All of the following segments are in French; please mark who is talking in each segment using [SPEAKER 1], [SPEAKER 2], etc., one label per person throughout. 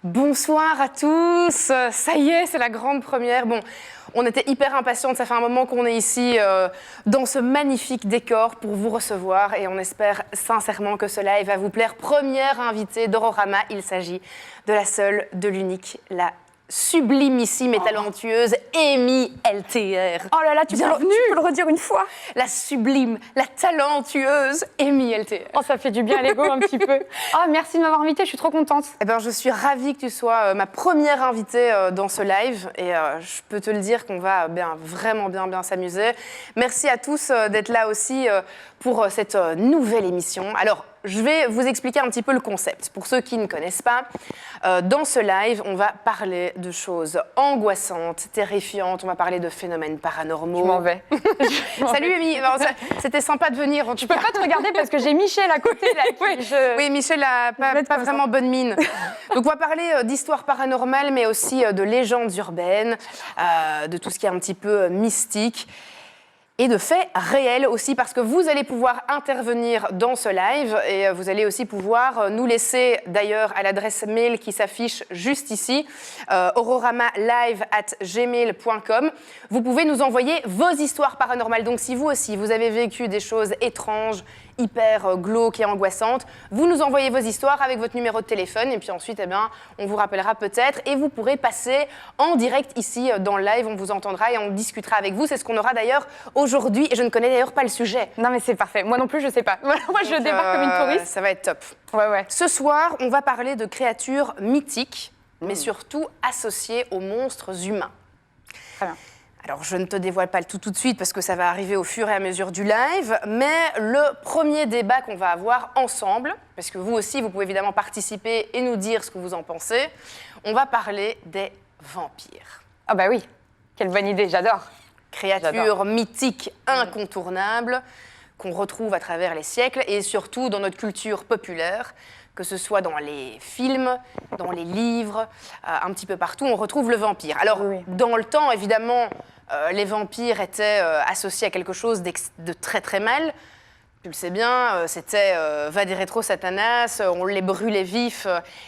[SPEAKER 1] Bonsoir à tous, ça y est, c'est la grande première. Bon, on était hyper impatientes, ça fait un moment qu'on est ici dans ce magnifique décor pour vous recevoir et on espère sincèrement que ce live va vous plaire. Première invitée d'Ororama, il s'agit de la seule, de l'unique, la sublimissime et talentueuse Amy LTR.
[SPEAKER 2] Oh là là, tu peux le redire une fois.
[SPEAKER 1] La sublime, la talentueuse Amy LTR.
[SPEAKER 2] Oh, ça fait du bien à l'ego un petit peu. Oh, merci de m'avoir invitée, je suis trop contente.
[SPEAKER 1] Eh ben, je suis ravie que tu sois ma première invitée dans ce live et je peux te le dire qu'on va vraiment bien s'amuser. Merci à tous d'être là aussi pour cette nouvelle émission. Alors, je vais vous expliquer un petit peu le concept. Pour ceux qui ne connaissent pas, dans ce live, on va parler de choses angoissantes, terrifiantes. On va parler de phénomènes paranormaux.
[SPEAKER 2] Je m'en vais.
[SPEAKER 1] Salut Amy, c'était sympa de venir.
[SPEAKER 2] Je peux pas te regarder parce que j'ai Michel à côté. Là,
[SPEAKER 1] Oui, Michel n'a pas vraiment bonne mine. Donc on va parler d'histoires paranormales, mais aussi de légendes urbaines, de tout ce qui est un petit peu mystique. Et de faits réels aussi, parce que vous allez pouvoir intervenir dans ce live et vous allez aussi pouvoir nous laisser, d'ailleurs, à l'adresse mail qui s'affiche juste ici, ororamalive@gmail.com. Vous pouvez nous envoyer vos histoires paranormales. Donc si vous aussi, vous avez vécu des choses étranges, hyper glauques et angoissantes, vous nous envoyez vos histoires avec votre numéro de téléphone et puis ensuite, on vous rappellera peut-être et vous pourrez passer en direct ici dans le live. On vous entendra et on discutera avec vous. C'est ce qu'on aura d'ailleurs aujourd'hui et je ne connais d'ailleurs pas le sujet.
[SPEAKER 2] Non mais c'est parfait. Moi non plus, je sais pas. Moi, je débarque comme une touriste.
[SPEAKER 1] Ça va être top.
[SPEAKER 2] Ouais.
[SPEAKER 1] Ce soir, on va parler de créatures mythiques, mais surtout associées aux monstres humains.
[SPEAKER 2] Très bien.
[SPEAKER 1] Alors, je ne te dévoile pas le tout de suite parce que ça va arriver au fur et à mesure du live, mais le premier débat qu'on va avoir ensemble, parce que vous aussi, vous pouvez évidemment participer et nous dire ce que vous en pensez, on va parler des vampires.
[SPEAKER 2] Ah bah oui, quelle bonne idée, j'adore.
[SPEAKER 1] Créatures mythiques incontournables qu'on retrouve à travers les siècles et surtout dans notre culture populaire, que ce soit dans les films, dans les livres, un petit peu partout, on retrouve le vampire. Alors, dans le temps, évidemment, les vampires étaient associés à quelque chose de très très mal. Tu le sais bien, c'était Vadérétro Satanas, on les brûlait vifs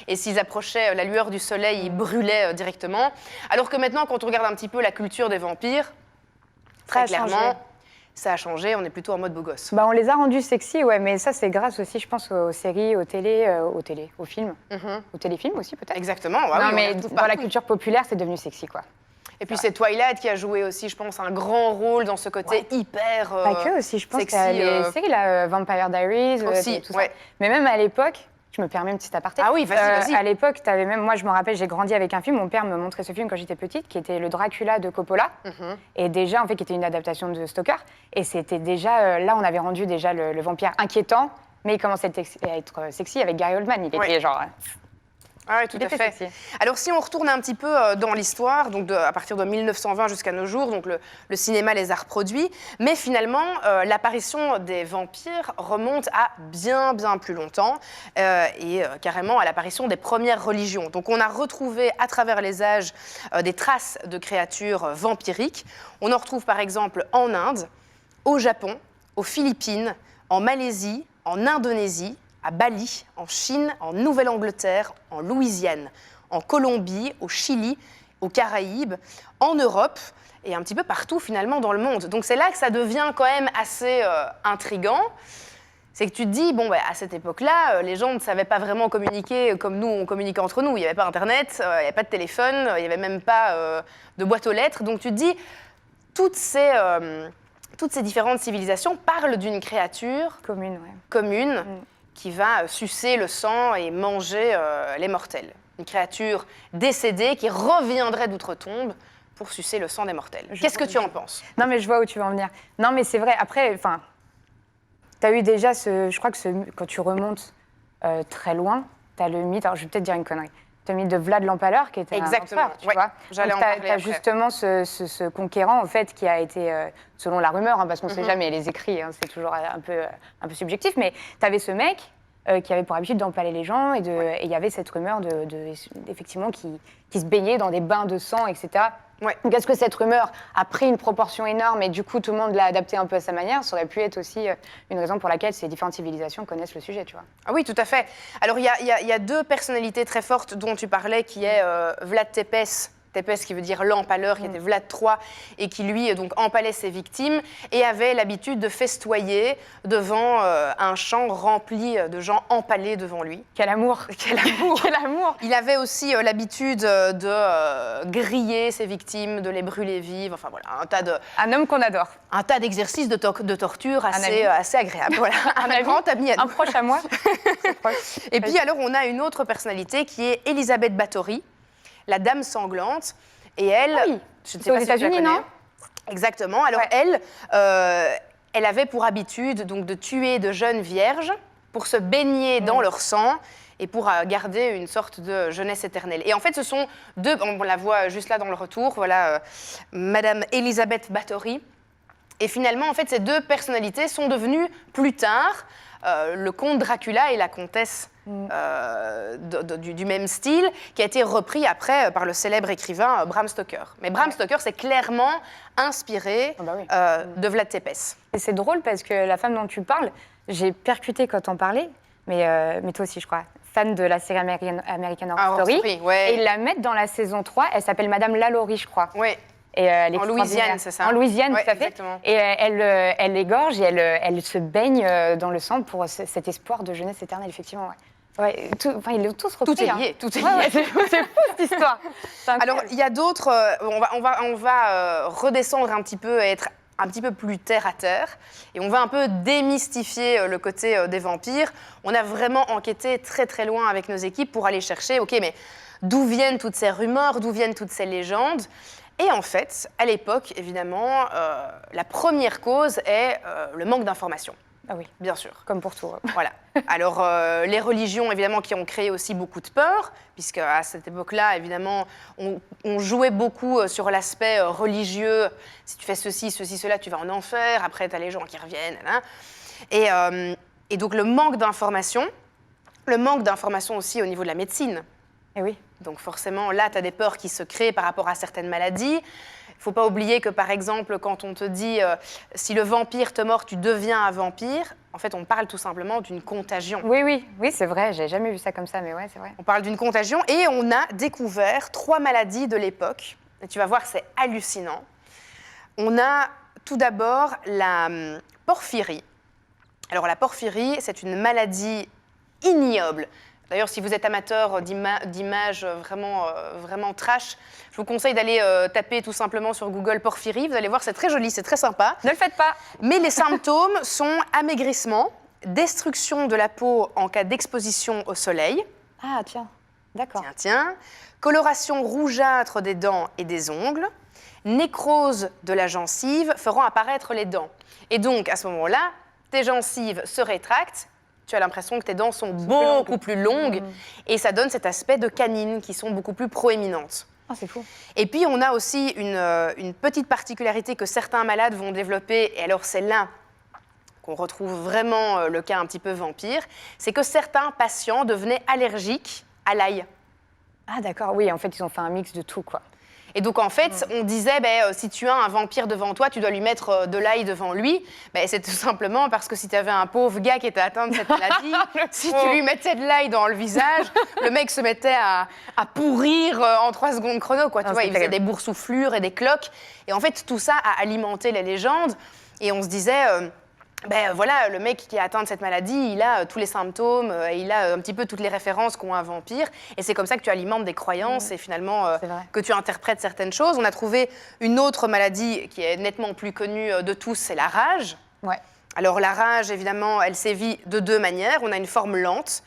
[SPEAKER 1] et s'ils approchaient la lueur du soleil, ils brûlaient directement. Alors que maintenant, quand on regarde un petit peu la culture des vampires, très clairement, ça a changé, on est plutôt en mode beau gosse.
[SPEAKER 2] Bah, on les a rendus sexy, ouais, mais ça, c'est grâce aussi, je pense, aux séries, aux films, aux téléfilms aussi, peut-être.
[SPEAKER 1] Exactement.
[SPEAKER 2] Non, mais dans la culture populaire, c'est devenu sexy, quoi.
[SPEAKER 1] Et puis c'est Twilight qui a joué aussi, je pense, un grand rôle dans ce côté hyper
[SPEAKER 2] pas que aussi, je pense
[SPEAKER 1] sexy,
[SPEAKER 2] qu'il y a les séries, là, Vampire Diaries,
[SPEAKER 1] aussi,
[SPEAKER 2] tout ça. Mais même à l'époque, je me permets une petite aparté.
[SPEAKER 1] Ah oui, vas-y.
[SPEAKER 2] À l'époque, t'avais même, moi je me rappelle, j'ai grandi avec un film, mon père me montrait ce film quand j'étais petite, qui était le Dracula de Coppola, et déjà, en fait, qui était une adaptation de Stoker, et c'était déjà, là on avait rendu déjà le vampire inquiétant, mais il commençait à être sexy avec Gary Oldman, il était genre...
[SPEAKER 1] Ah oui, tout à fait. Sexy. Alors, si on retourne un petit peu dans l'histoire, donc à partir de 1920 jusqu'à nos jours, donc le cinéma les a reproduits, mais finalement, l'apparition des vampires remonte à bien plus longtemps et carrément à l'apparition des premières religions. Donc, on a retrouvé à travers les âges des traces de créatures vampiriques. On en retrouve par exemple en Inde, au Japon, aux Philippines, en Malaisie, en Indonésie, à Bali, en Chine, en Nouvelle-Angleterre, en Louisiane, en Colombie, au Chili, aux Caraïbes, en Europe et un petit peu partout finalement dans le monde. Donc c'est là que ça devient quand même assez intriguant. C'est que tu te dis, à cette époque-là, les gens ne savaient pas vraiment communiquer comme nous, on communiquait entre nous. Il n'y avait pas Internet, il n'y avait pas de téléphone, il n'y avait même pas de boîte aux lettres. Donc tu te dis, toutes ces différentes civilisations parlent d'une créature commune qui va sucer le sang et manger les mortels. Une créature décédée qui reviendrait d'outre-tombe pour sucer le sang des mortels. Qu'est-ce que tu en penses ?
[SPEAKER 2] Non, mais je vois où tu veux en venir. Non, mais c'est vrai. Après, tu as eu déjà je crois que quand tu remontes très loin, tu as le mythe, alors je vais peut-être dire une connerie, tu as le mythe de Vlad l'Empaleur qui était un empereur, tu vois.
[SPEAKER 1] J'allais en parler
[SPEAKER 2] après. Tu as justement ce conquérant, en fait, qui a été, selon la rumeur, parce qu'on ne sait jamais, les écrits, c'est toujours un peu subjectif, mais tu avais ce mec qui avait pour habitude d'empaler les gens, et il y avait cette rumeur effectivement, qui se baignait dans des bains de sang, etc.
[SPEAKER 1] Ouais.
[SPEAKER 2] Donc est-ce que cette rumeur a pris une proportion énorme et du coup tout le monde l'a adapté un peu à sa manière? Ça aurait pu être aussi une raison pour laquelle ces différentes civilisations connaissent le sujet, tu vois.
[SPEAKER 1] Ah oui, tout à fait. Alors, il y a deux personnalités très fortes dont tu parlais, qui est Vlad Tepes. Tepes qui veut dire l'empaleur, qui était Vlad III, et qui, lui, donc, empalait ses victimes, et avait l'habitude de festoyer devant un champ rempli de gens empalés devant lui.
[SPEAKER 2] Quel amour!
[SPEAKER 1] Quel amour!
[SPEAKER 2] Quel amour!
[SPEAKER 1] Il avait aussi l'habitude de griller ses victimes, de les brûler vives, enfin voilà,
[SPEAKER 2] Un homme qu'on adore.
[SPEAKER 1] un tas d'exercices de torture
[SPEAKER 2] ami.
[SPEAKER 1] assez agréables. Voilà. Un grand ami à nous.
[SPEAKER 2] Un proche à moi.
[SPEAKER 1] Et puis alors, on a une autre personnalité qui est Elisabeth Bathory, la dame sanglante. Et elle,
[SPEAKER 2] oui.
[SPEAKER 1] je ne sais
[SPEAKER 2] C'est aux
[SPEAKER 1] pas si tu la
[SPEAKER 2] États-Unis,
[SPEAKER 1] connais.
[SPEAKER 2] non?
[SPEAKER 1] Exactement. Alors
[SPEAKER 2] Ouais.
[SPEAKER 1] elle avait pour habitude donc, de tuer de jeunes vierges pour se baigner dans leur sang et pour garder une sorte de jeunesse éternelle. Et en fait, ce sont deux, on la voit juste là dans le retour, voilà, Madame Elisabeth Bathory. Et finalement, en fait, ces deux personnalités sont devenues plus tard le comte Dracula et la comtesse du même style, qui a été repris après par le célèbre écrivain Bram Stoker. Mais Bram Stoker s'est clairement inspiré de Vlad Tepes.
[SPEAKER 2] Et c'est drôle parce que la femme dont tu parles, j'ai percuté quand on parlait, mais toi aussi, je crois, fan de la série American Horror Story.
[SPEAKER 1] Ouais.
[SPEAKER 2] Et ils la mettent dans la saison 3, elle s'appelle Madame Lalaurie, je crois.
[SPEAKER 1] Oui.
[SPEAKER 2] Et elle est
[SPEAKER 1] En Louisiane, c'est ça?
[SPEAKER 2] En Louisiane,
[SPEAKER 1] Ouais,
[SPEAKER 2] tout à fait.
[SPEAKER 1] exactement.
[SPEAKER 2] Et elle l'égorge et elle se baigne dans le sang pour cet espoir de jeunesse éternelle, effectivement. Ouais. Ils l'ont tous repris.
[SPEAKER 1] Tout est lié, tout est lié.
[SPEAKER 2] Ouais, c'est fou cette histoire.
[SPEAKER 1] Alors, il y a d'autres... on va redescendre un petit peu et être un petit peu plus terre à terre. Et on va un peu démystifier le côté des vampires. On a vraiment enquêté très très loin avec nos équipes pour aller chercher, ok, mais d'où viennent toutes ces rumeurs, d'où viennent toutes ces légendes? Et en fait, à l'époque, évidemment, la première cause est le manque d'informations.
[SPEAKER 2] Ah oui,
[SPEAKER 1] bien sûr.
[SPEAKER 2] Comme pour tout.
[SPEAKER 1] Voilà. Alors, les religions, évidemment, qui ont créé aussi beaucoup de peur, puisque à cette époque-là, évidemment, on jouait beaucoup sur l'aspect religieux. Si tu fais ceci, cela, tu vas en enfer. Après, tu as les gens qui reviennent. Et donc, le manque d'informations aussi au niveau de la médecine.
[SPEAKER 2] Eh oui.
[SPEAKER 1] Donc forcément, là, tu as des peurs qui se créent par rapport à certaines maladies. Il ne faut pas oublier que, par exemple, quand on te dit si le vampire te mord, tu deviens un vampire, en fait, on parle tout simplement d'une contagion.
[SPEAKER 2] Oui, c'est vrai. J'ai jamais vu ça comme ça, mais ouais, c'est vrai.
[SPEAKER 1] On parle d'une contagion et on a découvert 3 maladies de l'époque. Et tu vas voir, c'est hallucinant. On a tout d'abord la porphyrie. Alors, la porphyrie, c'est une maladie ignoble. D'ailleurs, si vous êtes amateur d'images vraiment trash, je vous conseille d'aller taper tout simplement sur Google porphyrie. Vous allez voir, c'est très joli, c'est très sympa.
[SPEAKER 2] Ne le faites pas.
[SPEAKER 1] Mais les symptômes sont amaigrissement, destruction de la peau en cas d'exposition au soleil.
[SPEAKER 2] Ah, tiens, d'accord.
[SPEAKER 1] Tiens. Coloration rougeâtre des dents et des ongles. Nécrose de la gencive feront apparaître les dents. Et donc, à ce moment-là, tes gencives se rétractent. Tu as l'impression que tes dents sont beaucoup plus longues et ça donne cet aspect de canines qui sont beaucoup plus proéminentes.
[SPEAKER 2] Oh, c'est fou.
[SPEAKER 1] Et puis, on a aussi une petite particularité que certains malades vont développer, et alors c'est là qu'on retrouve vraiment le cas un petit peu vampire, c'est que certains patients devenaient allergiques à l'ail.
[SPEAKER 2] Ah d'accord, oui, en fait, ils ont fait un mix de tout, quoi.
[SPEAKER 1] Et donc, en fait, on disait, si tu as un vampire devant toi, tu dois lui mettre de l'ail devant lui. C'est tout simplement parce que si tu avais un pauvre gars qui était atteint de cette maladie, si tu lui mettais de l'ail dans le visage, le mec se mettait à pourrir en 3 secondes chrono, quoi. Tu vois, il faisait des boursouflures et des cloques. Et en fait, tout ça a alimenté les légendes. Et on se disait... voilà, le mec qui est atteint de cette maladie, il a tous les symptômes, il a un petit peu toutes les références qu'ont un vampire. Et c'est comme ça que tu alimentes des croyances et finalement que tu interprètes certaines choses. On a trouvé une autre maladie qui est nettement plus connue de tous, c'est la rage.
[SPEAKER 2] Ouais.
[SPEAKER 1] Alors la rage, évidemment, elle sévit de 2 manières. On a une forme lente,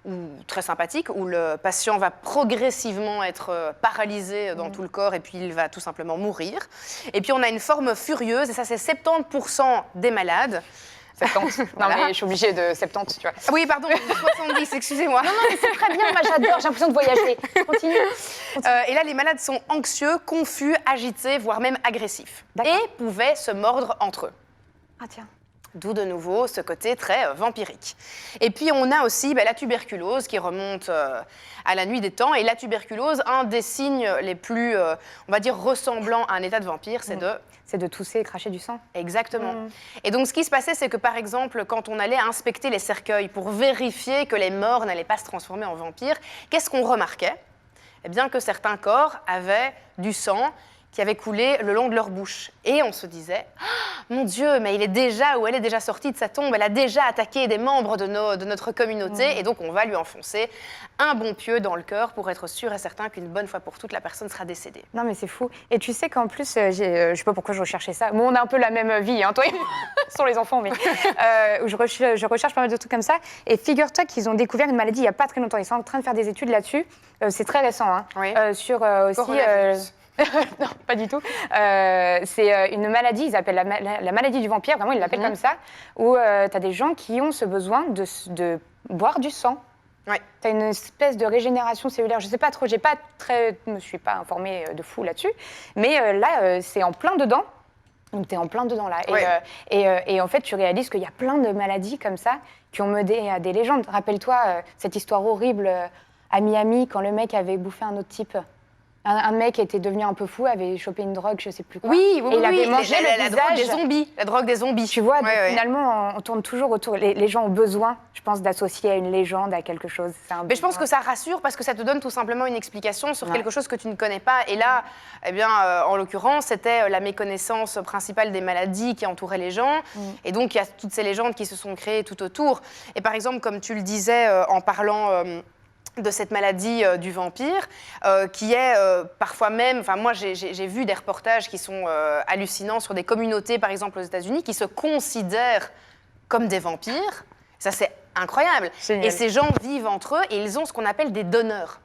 [SPEAKER 1] ou très sympathique, où le patient va progressivement être paralysé dans tout le corps et puis il va tout simplement mourir. Et puis on a une forme furieuse, et ça c'est 70% des malades.
[SPEAKER 2] 70.
[SPEAKER 1] Voilà.
[SPEAKER 2] Non mais je suis obligée de 70, tu vois.
[SPEAKER 1] Oui, pardon, 70, excusez-moi.
[SPEAKER 2] Non, mais c'est très bien, moi j'adore, j'ai l'impression de voyager. Continue.
[SPEAKER 1] Et là, les malades sont anxieux, confus, agités, voire même agressifs.
[SPEAKER 2] D'accord.
[SPEAKER 1] Et pouvaient se mordre entre eux.
[SPEAKER 2] Ah tiens.
[SPEAKER 1] D'où de nouveau ce côté très vampirique. Et puis on a aussi la tuberculose qui remonte à la nuit des temps. Et la tuberculose, un des signes les plus, on va dire, ressemblants à un état de vampire, c'est de...
[SPEAKER 2] C'est de tousser et cracher du sang.
[SPEAKER 1] Exactement. Et donc ce qui se passait, c'est que par exemple, quand on allait inspecter les cercueils pour vérifier que les morts n'allaient pas se transformer en vampires, qu'est-ce qu'on remarquait? Eh bien que certains corps avaient du sang qui avait coulé le long de leur bouche. Et on se disait, oh, mon Dieu, mais il est déjà, ou elle est déjà sortie de sa tombe, elle a déjà attaqué des membres de notre communauté, et donc on va lui enfoncer un bon pieu dans le cœur pour être sûr et certain qu'une bonne fois pour toutes, la personne sera décédée.
[SPEAKER 2] Non, mais c'est fou. Et tu sais qu'en plus, je sais pas pourquoi je recherchais ça. Bon, on a un peu la même vie, hein, toi et moi, sur les enfants, mais où je recherche pas mal de trucs comme ça. Et figure-toi qu'ils ont découvert une maladie il y a pas très longtemps. Ils sont en train de faire des études là-dessus. C'est très récent, hein.
[SPEAKER 1] Oui.
[SPEAKER 2] Sur aussi... non, pas du tout. C'est une maladie, ils appellent la maladie du vampire, vraiment ils l'appellent comme ça, où tu as des gens qui ont ce besoin de boire du sang.
[SPEAKER 1] Ouais.
[SPEAKER 2] Tu as une espèce de régénération cellulaire, je sais pas trop, je me suis pas informée de fou là-dessus, mais là, c'est en plein dedans. Donc tu es en plein dedans là.
[SPEAKER 1] Ouais.
[SPEAKER 2] Et en fait, tu réalises qu'il y a plein de maladies comme ça qui ont mené à des légendes. Rappelle-toi cette histoire horrible à Miami, quand le mec avait bouffé un autre type. Un mec était devenu un peu fou, avait chopé une drogue, je sais plus quoi.
[SPEAKER 1] Oui,
[SPEAKER 2] et il avait mangé
[SPEAKER 1] la drogue des zombies. La drogue des zombies.
[SPEAKER 2] Tu vois, donc, finalement, on tourne toujours autour. Les gens ont besoin, je pense, d'associer à une légende, à quelque chose.
[SPEAKER 1] Mais je pense que ça rassure parce que ça te donne tout simplement une explication sur quelque chose que tu ne connais pas. Et là, eh bien, en l'occurrence, c'était la méconnaissance principale des maladies qui entouraient les gens. Et donc, il y a toutes ces légendes qui se sont créées tout autour. Et par exemple, comme tu le disais en parlant... de cette maladie du vampire, qui est parfois même... Enfin, moi, j'ai vu des reportages qui sont hallucinants sur des communautés, par exemple aux États-Unis, qui se considèrent comme des vampires. Ça, c'est incroyable.
[SPEAKER 2] Génial.
[SPEAKER 1] Et ces gens vivent entre eux et ils ont ce qu'on appelle des donneurs.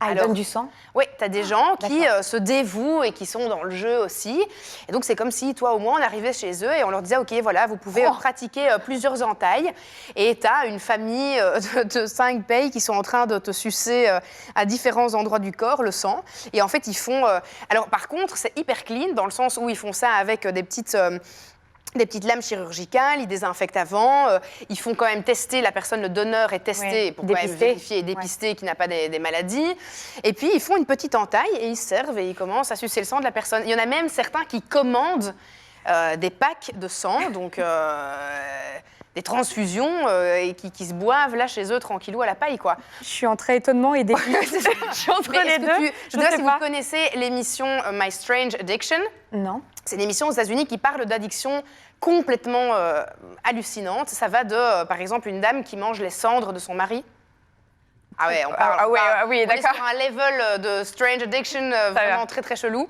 [SPEAKER 2] Ah, ils donnent du sang?
[SPEAKER 1] Oui, tu as des gens qui se dévouent et qui sont dans le jeu aussi. Et donc, c'est comme si, toi, au moins, on arrivait chez eux et on leur disait, OK, voilà, vous pouvez pratiquer plusieurs entailles. Et tu as une famille de 5 pays qui sont en train de te sucer à différents endroits du corps, le sang. Et en fait, ils font... Alors, par contre, c'est hyper clean dans le sens où ils font ça avec des petites lames chirurgicales, ils désinfectent avant, ils font quand même tester, la personne, le donneur est testé pour quand même vérifier et dépister qu'il n'a pas des maladies. Et puis, ils font une petite entaille et ils servent et ils commencent à sucer le sang de la personne. Il y en a même certains qui commandent des packs de sang, donc des transfusions et qui se boivent là chez eux tranquillou à la paille, quoi.
[SPEAKER 2] Je suis entre étonnement et dégoût. Je suis entre les deux.
[SPEAKER 1] Je ne sais pas si vous connaissez l'émission My Strange Addiction.
[SPEAKER 2] Non.
[SPEAKER 1] C'est une émission aux États-Unis qui parle d'addiction complètement hallucinante. Ça va de, par exemple, une dame qui mange les cendres de son mari. Ah ouais,
[SPEAKER 2] oui, d'accord.
[SPEAKER 1] On est sur un level de strange addiction vraiment très très chelou.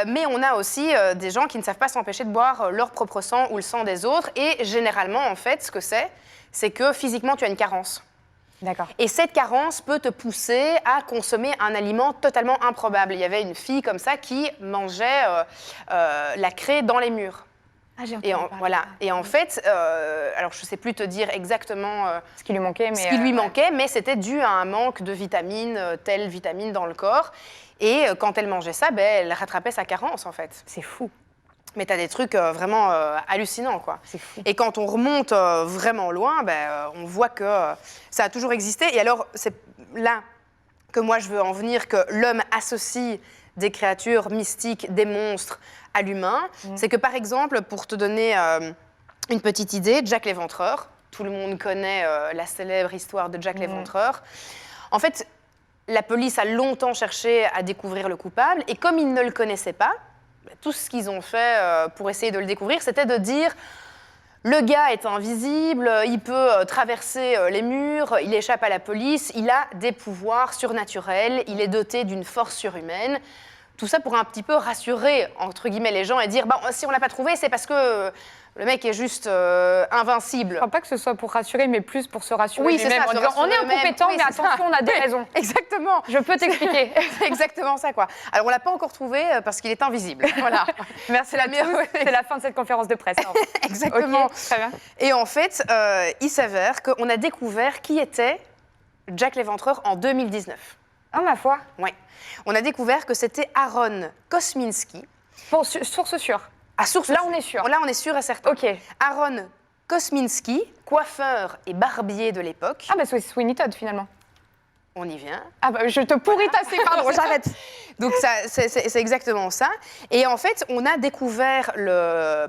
[SPEAKER 1] Mais on a aussi des gens qui ne savent pas s'empêcher de boire leur propre sang ou le sang des autres. Et généralement, en fait, ce que c'est que physiquement, tu as une carence.
[SPEAKER 2] D'accord.
[SPEAKER 1] Et cette carence peut te pousser à consommer un aliment totalement improbable. Il y avait une fille comme ça qui mangeait la craie dans les murs.
[SPEAKER 2] Ah, j'ai entendu parler.
[SPEAKER 1] Voilà. Et en fait, alors je ne sais plus te dire exactement
[SPEAKER 2] ce qui lui manquait,
[SPEAKER 1] mais c'était dû à un manque de vitamines, telle vitamine dans le corps. Et quand elle mangeait ça, elle rattrapait sa carence, en fait.
[SPEAKER 2] C'est fou.
[SPEAKER 1] Mais tu as des trucs vraiment hallucinants, quoi.
[SPEAKER 2] C'est fou.
[SPEAKER 1] Et quand on remonte vraiment loin, on voit que ça a toujours existé. Et alors, c'est là que moi, je veux en venir, que l'homme associe des créatures mystiques, des monstres, à l'humain. C'est que, par exemple, pour te donner une petite idée, Jack l'Éventreur, tout le monde connaît la célèbre histoire de Jack l'Éventreur. En fait, la police a longtemps cherché à découvrir le coupable, et comme ils ne le connaissaient pas, tout ce qu'ils ont fait pour essayer de le découvrir, c'était de dire le gars est invisible, il peut traverser les murs, il échappe à la police, il a des pouvoirs surnaturels, il est doté d'une force surhumaine. Tout ça pour un petit peu rassurer, entre guillemets, les gens et dire si on ne l'a pas trouvé, c'est parce que le mec est juste invincible.
[SPEAKER 2] Je ne crois pas que ce soit pour rassurer, mais plus pour se rassurer.
[SPEAKER 1] Oui, c'est ça.
[SPEAKER 2] En disant, on est incompétent, mais attention, on a des raisons.
[SPEAKER 1] Exactement.
[SPEAKER 2] Je peux t'expliquer.
[SPEAKER 1] C'est exactement ça, quoi. Alors, on ne l'a pas encore trouvé parce qu'il est invisible. Voilà.
[SPEAKER 2] Merci à tous. C'est la fin de cette conférence de presse.
[SPEAKER 1] Exactement.
[SPEAKER 2] Okay, très bien.
[SPEAKER 1] Et en fait, il s'avère qu'on a découvert qui était Jack l'Éventreur en 2019.
[SPEAKER 2] Ah, ma foi.
[SPEAKER 1] Oui. On a découvert que c'était Aaron Kosminski.
[SPEAKER 2] Bon, source sûre.
[SPEAKER 1] À source
[SPEAKER 2] Là, on est sûr.
[SPEAKER 1] Là, on est sûr et certain.
[SPEAKER 2] Ok.
[SPEAKER 1] Aaron Kosminski, coiffeur et barbier de l'époque.
[SPEAKER 2] Ah, bah, c'est Sweeney Todd, finalement.
[SPEAKER 1] On y vient.
[SPEAKER 2] Ah, bah, je te pourris tasser, pardon, j'arrête.
[SPEAKER 1] Donc, c'est exactement ça. Et en fait, on a découvert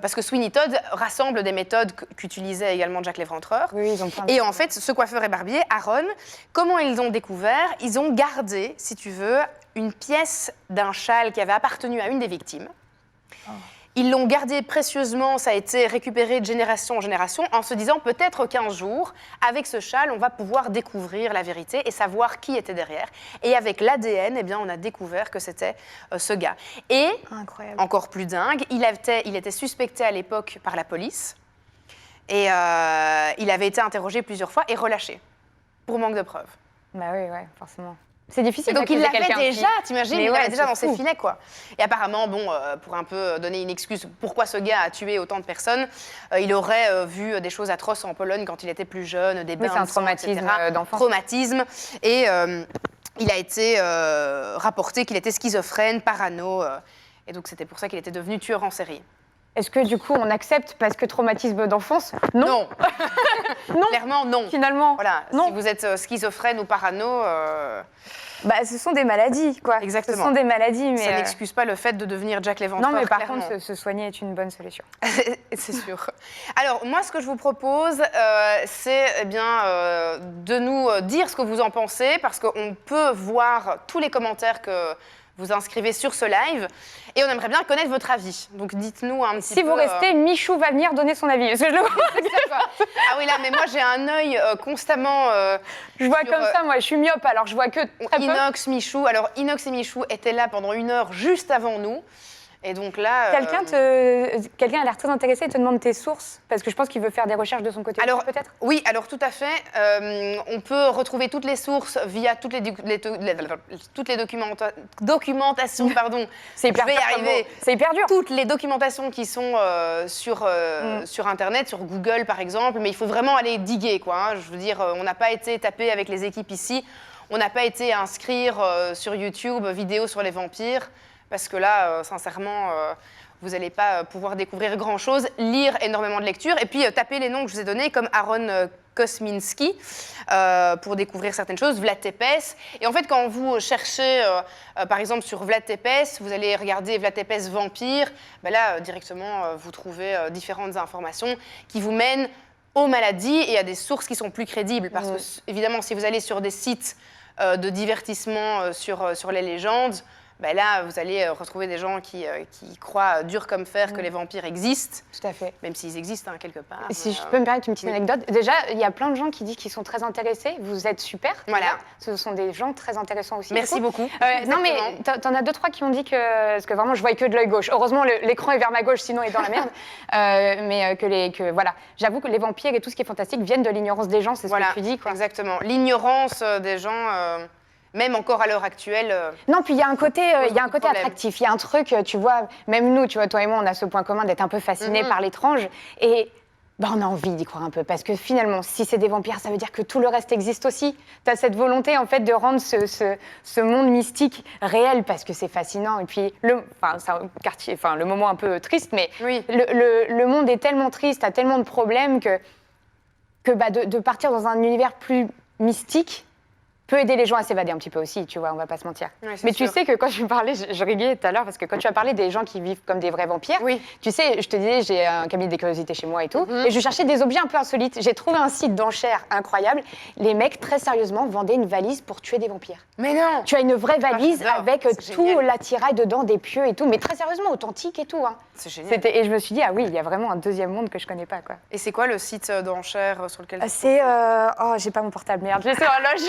[SPEAKER 1] parce que Sweeney Todd rassemble des méthodes qu'utilisait également Jack l'Éventreur.
[SPEAKER 2] Oui, ils ont plein de
[SPEAKER 1] Et
[SPEAKER 2] choses.
[SPEAKER 1] en fait, ce coiffeur et barbier, Aaron, comment ils ont découvert? Ils ont gardé, si tu veux, une pièce d'un châle qui avait appartenu à une des victimes. Ils l'ont gardé précieusement, ça a été récupéré de génération en génération, en se disant peut-être qu'un jour, avec ce châle, on va pouvoir découvrir la vérité et savoir qui était derrière. Et avec l'ADN, eh bien, on a découvert que c'était ce gars. Et,
[SPEAKER 2] Incroyable.
[SPEAKER 1] encore plus dingue, il était suspecté à l'époque par la police. Et il avait été interrogé plusieurs fois et relâché, pour manque de preuves.
[SPEAKER 2] Bah oui, ouais, forcément. C'est difficile.
[SPEAKER 1] Et donc il
[SPEAKER 2] d'accuser
[SPEAKER 1] l'avait
[SPEAKER 2] quelqu'un
[SPEAKER 1] déjà,
[SPEAKER 2] aussi.
[SPEAKER 1] t'imagines,
[SPEAKER 2] Mais
[SPEAKER 1] il
[SPEAKER 2] ouais,
[SPEAKER 1] l'avait déjà
[SPEAKER 2] c'est
[SPEAKER 1] dans ses
[SPEAKER 2] fou.
[SPEAKER 1] filets, quoi. Et apparemment, bon, pour un peu donner une excuse, pourquoi ce gars a tué autant de personnes, il aurait vu des choses atroces en Pologne quand il était plus jeune, des bains
[SPEAKER 2] c'est un
[SPEAKER 1] de sang,
[SPEAKER 2] traumatisme
[SPEAKER 1] etc.
[SPEAKER 2] d'enfance.
[SPEAKER 1] Traumatisme. Et il a été rapporté qu'il était schizophrène, parano, et donc c'était pour ça qu'il était devenu tueur en série.
[SPEAKER 2] Est-ce que du coup on accepte parce que traumatisme d'enfance? Non. Non.
[SPEAKER 1] Clairement, non.
[SPEAKER 2] Finalement.
[SPEAKER 1] Voilà,
[SPEAKER 2] Non.
[SPEAKER 1] si vous êtes schizophrène ou parano,
[SPEAKER 2] Bah, ce sont des maladies, quoi.
[SPEAKER 1] Exactement.
[SPEAKER 2] Ce sont des maladies, mais.
[SPEAKER 1] ça n'excuse pas le fait de devenir Jack l'Éventreur.
[SPEAKER 2] Non, mais par
[SPEAKER 1] clairement.
[SPEAKER 2] contre, se soigner est une bonne solution.
[SPEAKER 1] C'est sûr. Alors, moi, ce que je vous propose, c'est de nous dire ce que vous en pensez, parce qu'on peut voir tous les commentaires que vous inscrivez sur ce live, et on aimerait bien connaître votre avis. Donc, dites-nous un petit peu...
[SPEAKER 2] Si vous restez, Michou va venir donner son avis. Parce que je le vois.
[SPEAKER 1] Ah oui, là, mais moi, j'ai un œil constamment...
[SPEAKER 2] Je vois
[SPEAKER 1] sur,
[SPEAKER 2] comme ça, moi, je suis myope, alors je vois que très peu.
[SPEAKER 1] Inox, Michou. Alors, Inox et Michou étaient là pendant 1 heure juste avant nous. Et donc là...
[SPEAKER 2] Quelqu'un a l'air très intéressé et te demande tes sources, parce que je pense qu'il veut faire des recherches de son côté.
[SPEAKER 1] Alors,
[SPEAKER 2] peut-être.
[SPEAKER 1] oui, alors tout à fait. On peut retrouver toutes les sources via toutes les documentations, pardon.
[SPEAKER 2] C'est hyper
[SPEAKER 1] Je vais y
[SPEAKER 2] dur comme
[SPEAKER 1] arriver.
[SPEAKER 2] mot. C'est hyper dur.
[SPEAKER 1] Toutes les documentations qui sont sur Internet, sur Google par exemple, mais il faut vraiment aller diguer, quoi. Hein. Je veux dire, on n'a pas été tapé avec les équipes ici, on n'a pas été inscrire sur YouTube vidéos sur les vampires, parce que là, sincèrement, vous n'allez pas pouvoir découvrir grand-chose, lire énormément de lectures, et puis taper les noms que je vous ai donnés, comme Aaron Kosminski, pour découvrir certaines choses, Vlad Tepes. Et en fait, quand vous cherchez, par exemple, sur Vlad Tepes, vous allez regarder Vlad Tepes vampire, ben là, directement, vous trouvez différentes informations qui vous mènent aux maladies et à des sources qui sont plus crédibles. Parce que, évidemment, si vous allez sur des sites de divertissement sur les légendes, ben là, vous allez retrouver des gens qui croient dur comme fer que les vampires existent.
[SPEAKER 2] Tout à fait.
[SPEAKER 1] Même s'ils existent hein, quelque part.
[SPEAKER 2] Si je peux me permettre une petite anecdote. Déjà, il y a plein de gens qui disent qu'ils sont très intéressés. Vous êtes super.
[SPEAKER 1] Voilà.
[SPEAKER 2] Ce sont des gens très intéressants aussi.
[SPEAKER 1] Merci beaucoup.
[SPEAKER 2] Non, mais t'en as 2-3 qui m'ont dit que... Parce que vraiment, je voyais que de l'œil gauche. Heureusement, l'écran est vers ma gauche, sinon il est dans la merde. Voilà. J'avoue que les vampires et tout ce qui est fantastique viennent de l'ignorance des gens, c'est ce que tu dis, quoi.
[SPEAKER 1] Exactement. L'ignorance des gens... même encore à l'heure actuelle.
[SPEAKER 2] Non, puis il y a un côté,
[SPEAKER 1] problème.
[SPEAKER 2] attractif. Il y a un truc, tu vois, même nous, tu vois, toi et moi, on a ce point commun d'être un peu fascinés par l'étrange. Et bah, on a envie d'y croire un peu. Parce que finalement, si c'est des vampires, ça veut dire que tout le reste existe aussi. Tu as cette volonté, en fait, de rendre ce monde mystique réel parce que c'est fascinant. Et puis, c'est un quartier, le moment un peu triste, mais
[SPEAKER 1] Oui.
[SPEAKER 2] le monde est tellement triste, a tellement de problèmes que bah, de partir dans un univers plus mystique peut aider les gens à s'évader un petit peu aussi, tu vois, on va pas se mentir.
[SPEAKER 1] Ouais, c'est
[SPEAKER 2] mais
[SPEAKER 1] sûr.
[SPEAKER 2] tu sais que quand je parlais, je rigolais tout à l'heure, parce que quand tu as parlé des gens qui vivent comme des vrais vampires,
[SPEAKER 1] Oui.
[SPEAKER 2] tu sais, je te disais, j'ai un cabinet des curiosités chez moi et tout, et je cherchais des objets un peu insolites. J'ai trouvé un site d'enchères incroyable. Les mecs, très sérieusement, vendaient une valise pour tuer des vampires.
[SPEAKER 1] Mais non.
[SPEAKER 2] Tu as une vraie valise
[SPEAKER 1] j'adore.
[SPEAKER 2] avec
[SPEAKER 1] C'est
[SPEAKER 2] tout
[SPEAKER 1] génial.
[SPEAKER 2] l'attirail dedans, des pieux et tout, mais très sérieusement, authentique et tout. Hein.
[SPEAKER 1] C'est génial.
[SPEAKER 2] Et je me suis dit, ah oui, il y a vraiment un deuxième monde que je connais pas, quoi.
[SPEAKER 1] Et c'est quoi le site d'enchères sur lequel...
[SPEAKER 2] C'est... Oh, j'ai pas mon portable, merde. Je l'ai sur la loge.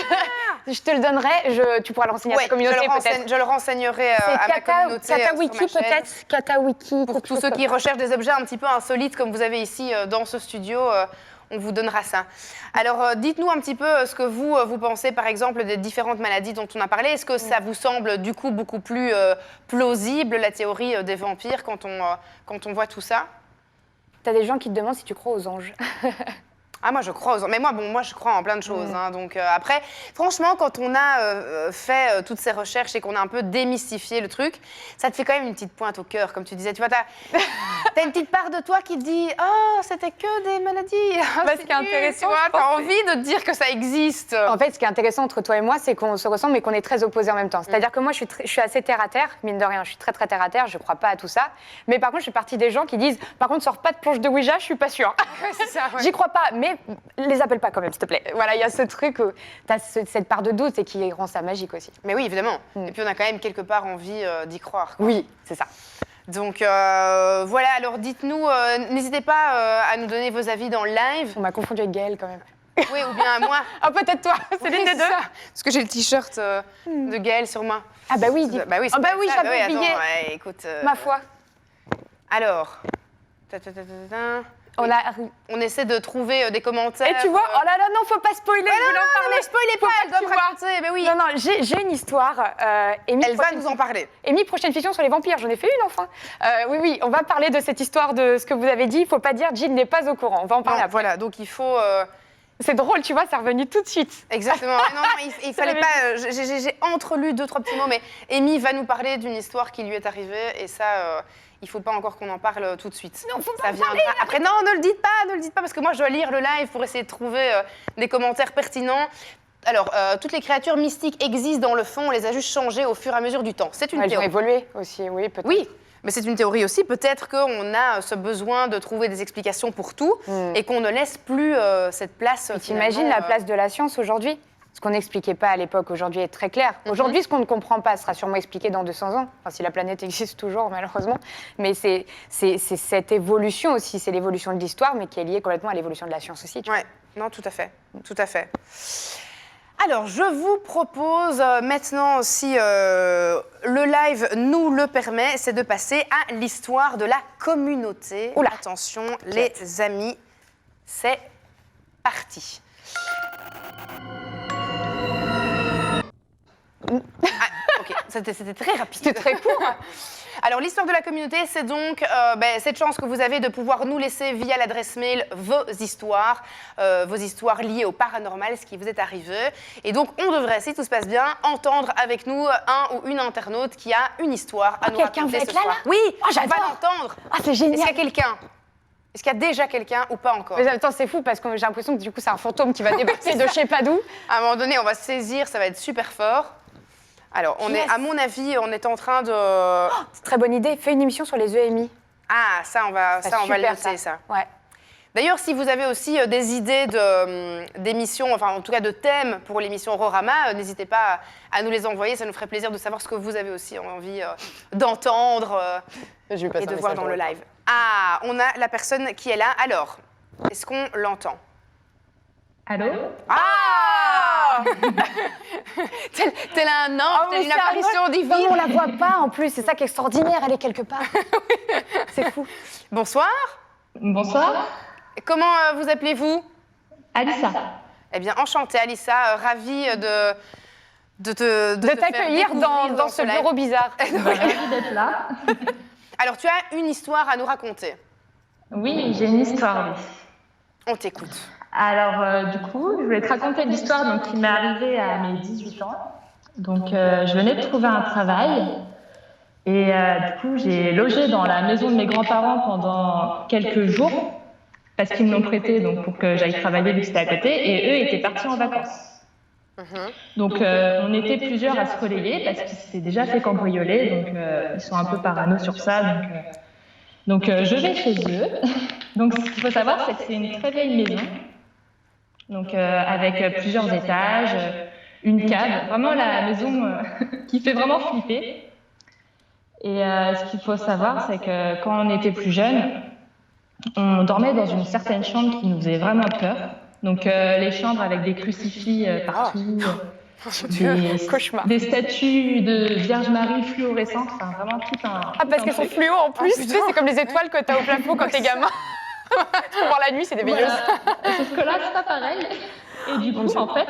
[SPEAKER 2] Je te le donnerai. Tu pourras le renseigner à ta communauté, peut-être.
[SPEAKER 1] je le renseignerai à ma communauté.
[SPEAKER 2] Katawiki,
[SPEAKER 1] sur ma chaîne.
[SPEAKER 2] peut-être. Katawiki.
[SPEAKER 1] Pour tous ceux qui recherchent des objets un petit peu insolites, comme vous avez ici dans ce studio, on vous donnera ça. Alors, dites-nous un petit peu ce que vous pensez, par exemple, des différentes maladies dont on a parlé. Est-ce que ça vous semble, du coup, beaucoup plus plausible, la théorie des vampires, quand on voit tout ça?
[SPEAKER 2] T'as des gens qui te demandent si tu crois aux anges.
[SPEAKER 1] Ah, moi, je crois aux... Mais moi, je crois en plein de choses. Hein, donc, après, franchement, quand on a fait toutes ces recherches et qu'on a un peu démystifié le truc, ça te fait quand même une petite pointe au cœur, comme tu disais. Tu vois, t'as une petite part de toi qui te dit « Oh, c'était que des maladies. »
[SPEAKER 2] Ce qui est intéressant,
[SPEAKER 1] t'as envie de te dire que ça existe.
[SPEAKER 2] En fait, ce qui est intéressant entre toi et moi, c'est qu'on se ressemble, mais qu'on est très opposés en même temps. C'est-à-dire que moi, je suis assez terre-à-terre, mine de rien. Je suis très, très terre-à-terre, je crois pas à tout ça. Mais par contre, je fais partie des gens qui disent « Par contre, sors pas de planche de Ouija, je suis pas sûre. »
[SPEAKER 1] C'est ça, ouais.
[SPEAKER 2] J'y crois pas, mais les appelle pas quand même, s'il te plaît. Voilà, il y a ce truc où t'as cette part de doute et qui rend ça magique aussi.
[SPEAKER 1] Mais oui, évidemment. Et puis, on a quand même quelque part envie d'y croire. Quoi.
[SPEAKER 2] Oui, c'est ça.
[SPEAKER 1] Donc voilà, alors dites-nous, n'hésitez pas à nous donner vos avis dans le live.
[SPEAKER 2] On m'a confondu avec Gaëlle quand même.
[SPEAKER 1] Oui, ou bien à moi.
[SPEAKER 2] Ah, peut-être toi, c'est l'une des deux.
[SPEAKER 1] Ça. Parce que j'ai le t-shirt de Gaëlle sur moi.
[SPEAKER 2] Ah bah oui,
[SPEAKER 1] Bah oui,
[SPEAKER 2] oui,
[SPEAKER 1] ça.
[SPEAKER 2] j'avais oublié.
[SPEAKER 1] Attends, ouais, écoute,
[SPEAKER 2] Ma foi.
[SPEAKER 1] Alors, on essaie de trouver des commentaires.
[SPEAKER 2] Et tu vois, oh là là, non, faut pas spoiler.
[SPEAKER 1] Non, spoilez pas, elle doit me raconter, mais oui.
[SPEAKER 2] Non, j'ai une histoire.
[SPEAKER 1] Elle va nous en parler.
[SPEAKER 2] Amy, prochaine fiction sur les vampires, j'en ai fait une enfin. Oui, on va parler de cette histoire de ce que vous avez dit. Il faut pas dire Jill n'est pas au courant, on va en parler après.
[SPEAKER 1] Voilà, donc il faut...
[SPEAKER 2] C'est drôle, tu vois, c'est revenu tout de suite.
[SPEAKER 1] Exactement. Non, il fallait pas... J'ai entrelu 2-3 petits mots, mais Amy va nous parler d'une histoire qui lui est arrivée, et ça... il ne faut pas encore qu'on en parle tout de suite.
[SPEAKER 2] Non, faut pas
[SPEAKER 1] ça
[SPEAKER 2] en parler.
[SPEAKER 1] Après, non, ne le dites pas, parce que moi, je dois lire le live pour essayer de trouver des commentaires pertinents. Alors, toutes les créatures mystiques existent dans le fond, on les a juste changées au fur et à mesure du temps. C'est une théorie.
[SPEAKER 2] Elles ont évolué aussi, oui, peut-être.
[SPEAKER 1] Oui, mais c'est une théorie aussi. Peut-être qu'on a ce besoin de trouver des explications pour tout et qu'on ne laisse plus cette place.
[SPEAKER 2] T'imagines la place de la science aujourd'hui ? Ce qu'on n'expliquait pas à l'époque, aujourd'hui, est très clair. Aujourd'hui, ce qu'on ne comprend pas sera sûrement expliqué dans 200 ans, enfin, si la planète existe toujours, malheureusement. Mais c'est cette évolution aussi, c'est l'évolution de l'histoire, mais qui est liée complètement à l'évolution de la science aussi.
[SPEAKER 1] Oui, non, tout à fait, tout à fait. Alors, je vous propose maintenant, si le live nous le permet, c'est de passer à l'histoire de la communauté.
[SPEAKER 2] Oula.
[SPEAKER 1] Attention, les amis, c'est parti. Ah, ok, c'était très rapide.
[SPEAKER 2] C'était très court.
[SPEAKER 1] Alors, l'histoire de la communauté, c'est donc cette chance que vous avez de pouvoir nous laisser via l'adresse mail vos histoires liées au paranormal, ce qui vous est arrivé. Et donc, on devrait, si tout se passe bien, entendre avec nous un ou une internaute qui a une histoire à nous raconter
[SPEAKER 2] quelqu'un
[SPEAKER 1] ce
[SPEAKER 2] va être là,
[SPEAKER 1] soir.
[SPEAKER 2] là
[SPEAKER 1] Oui,
[SPEAKER 2] oh,
[SPEAKER 1] on va
[SPEAKER 2] j'adore.
[SPEAKER 1] l'entendre.
[SPEAKER 2] Ah, c'est génial.
[SPEAKER 1] Est-ce qu'il y a quelqu'un ? Est-ce qu'il y a déjà quelqu'un ou pas encore ?
[SPEAKER 2] Mais attends, c'est fou parce que j'ai l'impression que du coup, c'est un fantôme qui va débarquer de je sais pas d'où.
[SPEAKER 1] À un moment donné, on va se saisir, ça va être super fort. Alors, à mon avis, on est en train de...
[SPEAKER 2] Oh, très bonne idée. Fais une émission sur les EMI.
[SPEAKER 1] Ah, ça, on va le noter, ça.
[SPEAKER 2] Ouais.
[SPEAKER 1] D'ailleurs, si vous avez aussi des idées d'émissions, enfin en tout cas de thèmes pour l'émission Aurorama, n'hésitez pas à nous les envoyer, ça nous ferait plaisir de savoir ce que vous avez aussi envie d'entendre et de voir dans le live. Ah, on a la personne qui est là. Alors, est-ce qu'on l'entend ?
[SPEAKER 3] Allô ?
[SPEAKER 1] Ah Tel un ange, telle une apparition divine.
[SPEAKER 2] Non, on la voit pas en plus, c'est ça qui est extraordinaire, elle est quelque part. C'est fou.
[SPEAKER 1] Bonsoir.
[SPEAKER 3] Bonsoir.
[SPEAKER 1] Comment vous appelez-vous ?
[SPEAKER 3] Alissa.
[SPEAKER 1] Eh bien, enchantée, Alissa, ravie de
[SPEAKER 2] t'accueillir dans ce bureau bizarre.
[SPEAKER 3] Ravie d'être là.
[SPEAKER 1] Alors, tu as une histoire à nous raconter.
[SPEAKER 3] Oui, j'ai une histoire. Oui.
[SPEAKER 1] On t'écoute.
[SPEAKER 3] Alors, du coup, je voulais te raconter l'histoire qui m'est arrivée à mes 18 ans. Donc, je venais de trouver un travail. Et du coup, j'ai logé dans la maison de mes grands-parents pendant quelques jours parce qu'ils me l'ont prêté pour que j'aille travailler vu que c'était à côté. Et eux étaient partis en vacances. Donc, on était plusieurs à se relayer parce qu'ils s'étaient déjà fait cambrioler. Donc, ils sont un peu parano sur ça. Donc, je vais chez eux. Donc, ce qu'il faut savoir, c'est que c'est une très vieille maison. Donc, avec plusieurs étages, une cave. Vraiment la maison qui fait vraiment flipper. Et ce qu'il faut savoir, c'est que quand on était plus jeunes, on dormait dans une certaine chambre qui nous faisait vraiment peur. Donc, les chambres avec des crucifix partout, des statues de Vierge Marie fluorescentes, enfin vraiment tout un...
[SPEAKER 2] Ah, parce qu'elles sont fluo en plus, tu sais, c'est comme les étoiles que t'as au plafond quand t'es gamin. Pour voir la nuit, c'est des veilleuses.
[SPEAKER 3] Sauf que là, c'est pas pareil. Et du coup, en fait,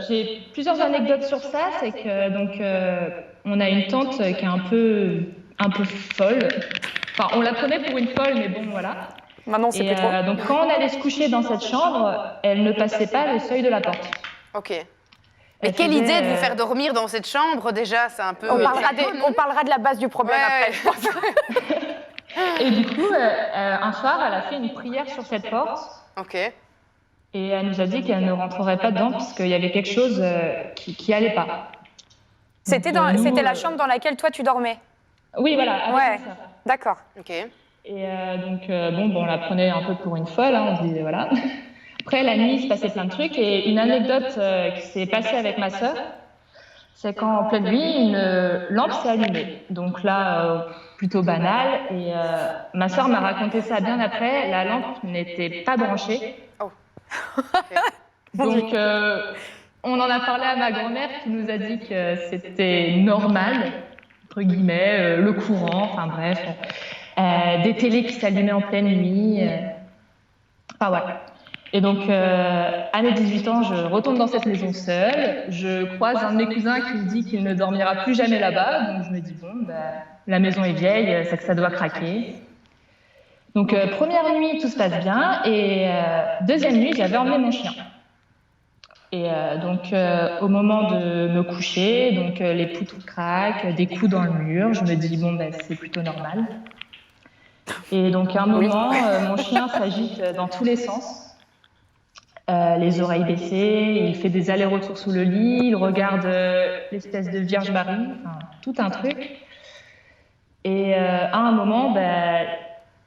[SPEAKER 3] j'ai plusieurs anecdotes sur ça. C'est que on a une tante qui est un peu folle. Enfin, on la prenait pour une folle, mais bon, voilà.
[SPEAKER 2] Maintenant, c'est plus trop.
[SPEAKER 3] Donc, quand on allait se coucher dans cette chambre, elle ne passait pas le seuil de la porte.
[SPEAKER 1] Ok. Mais quelle idée de vous faire dormir dans cette chambre, déjà, c'est un peu...
[SPEAKER 2] On parlera de la base du problème après, je pense.
[SPEAKER 3] Et du coup, un soir, elle a fait une prière sur cette porte.
[SPEAKER 1] Ok.
[SPEAKER 3] Et elle nous a dit qu'elle ne rentrerait pas dedans puisqu'il y avait quelque chose qui allait pas.
[SPEAKER 2] C'était la chambre dans laquelle toi tu dormais?
[SPEAKER 3] Oui, voilà.
[SPEAKER 2] Ouais, d'accord.
[SPEAKER 1] Ok.
[SPEAKER 3] Et donc, on la prenait un peu pour une folle, hein, on se disait voilà. Après, la nuit, il se passait plein de trucs. Et une anecdote qui s'est passée avec ma sœur, c'est qu'en pleine nuit, une lampe s'est allumée. Donc là, plutôt banal. Et ma sœur m'a raconté ça bien après. La lampe n'était pas branchée.
[SPEAKER 1] Oh. Okay.
[SPEAKER 3] Donc, on en a parlé à ma grand-mère qui nous a dit que c'était normal, entre guillemets, le courant, enfin bref, des télés qui s'allumaient en pleine nuit. Enfin voilà. Et donc, à mes 18 ans, je retourne dans cette maison seule. Je croise un de mes cousins qui me dit qu'il ne dormira plus jamais là-bas. Donc, je me dis, bon, la maison est vieille, c'est que ça doit craquer. Donc, première nuit, tout se passe bien. Et deuxième nuit, j'avais emmené mon chien. Et donc, au moment de me coucher, donc, les poutres craquent, des coups dans le mur. Je me dis, bon, c'est plutôt normal. Et donc, à un moment, mon chien s'agite dans tous les sens. Les oreilles baissées, il fait des allers-retours sous le lit, il regarde l'espèce de Vierge Marie, enfin, tout un truc. Et à un moment,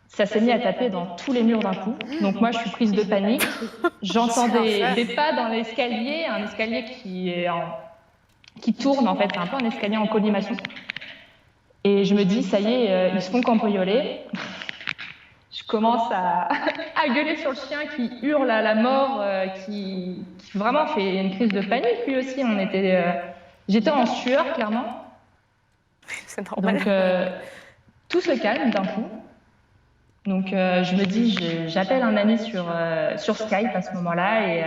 [SPEAKER 3] ça s'est mis à taper dans tous les murs d'un coup. Donc moi, je suis prise de panique. J'entends des pas dans l'escalier, un escalier qui tourne en fait, c'est un peu un escalier en collimation. Et je me dis, ça y est, ils se font cambrioler. Je commence à gueuler sur le chien qui hurle à la mort, qui vraiment fait une crise de panique. Lui aussi, j'étais en sueur, clairement.
[SPEAKER 2] C'est normal.
[SPEAKER 3] Donc, tout se calme d'un coup. Donc, je me dis, j'appelle un ami sur Skype à ce moment-là et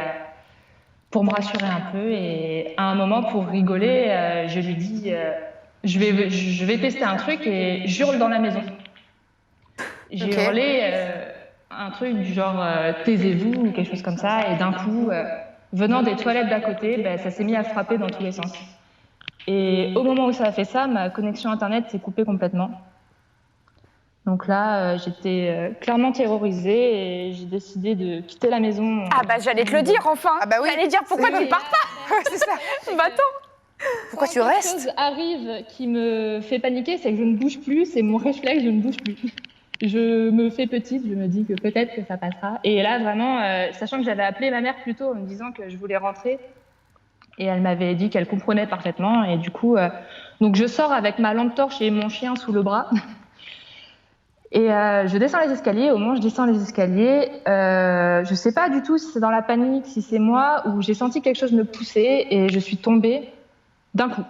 [SPEAKER 3] pour me rassurer un peu. Et à un moment, pour rigoler, je lui dis, je vais tester un truc et j'hurle dans la maison. J'ai hurlé un truc du genre taisez-vous ou quelque chose comme ça, et d'un coup, venant des toilettes d'à côté, ça s'est mis à frapper dans tous les sens. Et au moment où ça a fait ça, ma connexion internet s'est coupée complètement. Donc là, j'étais clairement terrorisée et j'ai décidé de quitter la maison.
[SPEAKER 2] Ah j'allais te le dire enfin.
[SPEAKER 1] Ah bah oui.
[SPEAKER 2] J'allais dire pourquoi tu pars pas.
[SPEAKER 1] C'est ça.
[SPEAKER 2] Va-t'en.
[SPEAKER 1] Pourquoi tu restes?
[SPEAKER 3] Quelque chose arrive qui me fait paniquer, c'est que je ne bouge plus, c'est mon réflexe, je ne bouge plus. Je me fais petite, je me dis que peut-être que ça passera. Et là, vraiment, sachant que j'avais appelé ma mère plus tôt en me disant que je voulais rentrer, et elle m'avait dit qu'elle comprenait parfaitement. Et du coup, donc je sors avec ma lampe torche et mon chien sous le bras. Et je descends les escaliers. Au moment où je descends les escaliers, je sais pas du tout si c'est dans la panique, si c'est moi, ou j'ai senti quelque chose me pousser et je suis tombée d'un coup.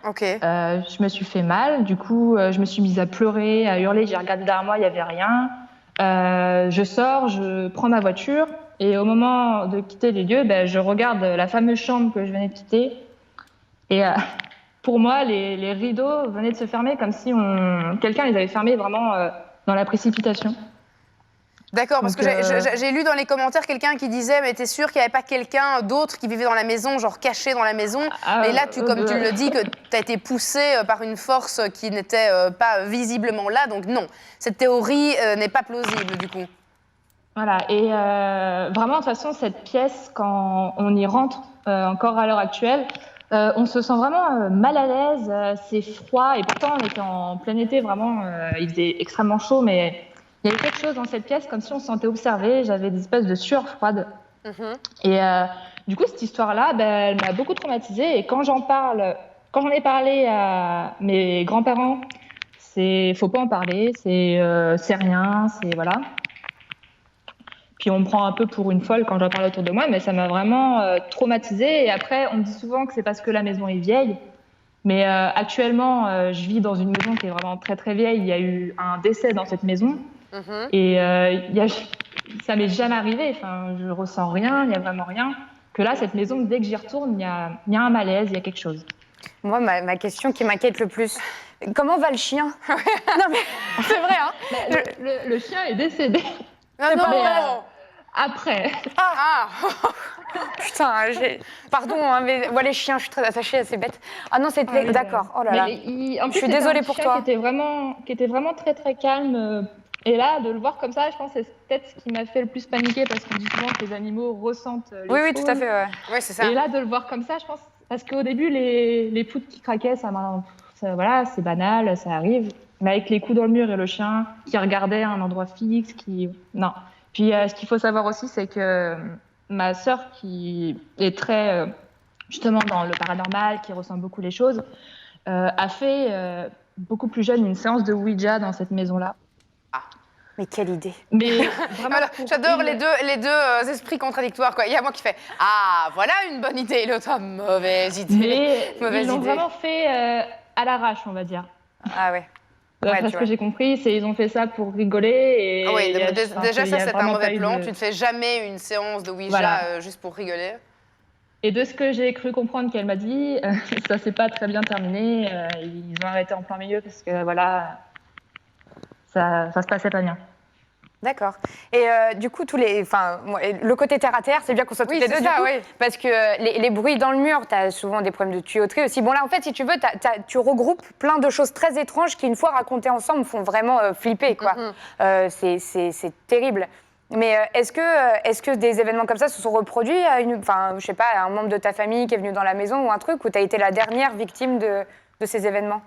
[SPEAKER 1] Ok.
[SPEAKER 3] Je me suis fait mal, du coup je me suis mise à pleurer, à hurler, j'ai regardé derrière moi, il n'y avait rien. Je sors, je prends ma voiture et au moment de quitter les lieux, je regarde la fameuse chambre que je venais de quitter et pour moi les rideaux venaient de se fermer comme si quelqu'un les avait fermés vraiment dans la précipitation.
[SPEAKER 1] D'accord, parce que j'ai lu dans les commentaires quelqu'un qui disait mais t'es sûr qu'il n'y avait pas quelqu'un d'autre qui vivait dans la maison, genre caché dans la maison? Mais là, comme tu le dis, que t'as été poussé par une force qui n'était pas visiblement là, donc non, cette théorie n'est pas plausible du coup.
[SPEAKER 3] Voilà, et vraiment de toute façon cette pièce, quand on y rentre encore à l'heure actuelle, on se sent vraiment mal à l'aise, c'est froid, et pourtant on était en plein été, vraiment, il faisait extrêmement chaud, mais il y avait quelque chose dans cette pièce, comme si on se sentait observé. J'avais des espèces de sueurs froides. Et du coup, cette histoire-là, elle m'a beaucoup traumatisée. Et quand j'en ai parlé à mes grands-parents, faut pas en parler, c'est rien, voilà. Puis on me prend un peu pour une folle quand j'en parle autour de moi, mais ça m'a vraiment traumatisée. Et après, on me dit souvent que c'est parce que la maison est vieille. Mais actuellement, je vis dans une maison qui est vraiment très très vieille. Il y a eu un décès dans cette maison. Et ça m'est jamais arrivé, enfin, je ressens rien, il n'y a vraiment rien. Que là, cette maison, dès que j'y retourne, il y a un malaise, il y a quelque chose.
[SPEAKER 2] Moi, ma question qui m'inquiète le plus, Comment va le chien? Non mais c'est vrai, hein.
[SPEAKER 3] Le chien est décédé.
[SPEAKER 1] Non, non,
[SPEAKER 3] Mais, après.
[SPEAKER 1] Ah.
[SPEAKER 2] Putain, pardon, hein, mais moi les chiens, je suis très attachée à ces bêtes. Ah non, c'était... D'accord, oh là là.
[SPEAKER 3] En plus,
[SPEAKER 2] Je suis désolée pour toi.
[SPEAKER 3] Qui était vraiment très très calme. Et là, de le voir comme ça, je pense que c'est peut-être ce qui m'a fait le plus paniquer parce qu'on dit souvent que les animaux ressentent les choses.
[SPEAKER 2] Oui, tout à fait, ouais.
[SPEAKER 1] Ouais, c'est ça.
[SPEAKER 3] Et là, de le voir comme ça, je pense, parce qu'au début, les poutres qui craquaient, voilà, c'est banal, ça arrive. Mais avec les coups dans le mur et le chien qui regardait à un endroit fixe, non. Puis ce qu'il faut savoir aussi, c'est que ma sœur, qui est très justement dans le paranormal, qui ressent beaucoup les choses, a fait beaucoup plus jeune une séance de Ouija dans cette maison-là.
[SPEAKER 2] Mais quelle idée.
[SPEAKER 3] Mais
[SPEAKER 1] voilà, j'adore les deux esprits contradictoires, quoi. Il y a moi qui fais ah voilà une bonne idée, et l'autre mauvaise idée.
[SPEAKER 3] Mais ils l'ont vraiment fait à l'arrache, on va dire.
[SPEAKER 2] Ah ouais.
[SPEAKER 3] D'après ce que j'ai compris, ils ont fait ça pour rigoler. Et
[SPEAKER 1] ah oui, déjà ça c'est un mauvais plan. Tu ne fais jamais une séance de Ouija juste pour rigoler.
[SPEAKER 3] Et de ce que j'ai cru comprendre qu'elle m'a dit, ça s'est pas très bien terminé. Ils ont arrêté en plein milieu parce que voilà, ça se passait pas bien.
[SPEAKER 2] D'accord. Et du coup, le côté terre à terre, c'est bien qu'on soit toutes les deux, parce que les bruits dans le mur, tu as souvent des problèmes de tuyauterie aussi. Bon là, en fait, si tu veux, tu regroupes plein de choses très étranges qui, une fois racontées ensemble, font vraiment flipper, quoi. C'est terrible. Mais est-ce que des événements comme ça se sont reproduits à je sais pas, à un membre de ta famille qui est venu dans la maison ou un truc, où tu as été la dernière victime de ces événements?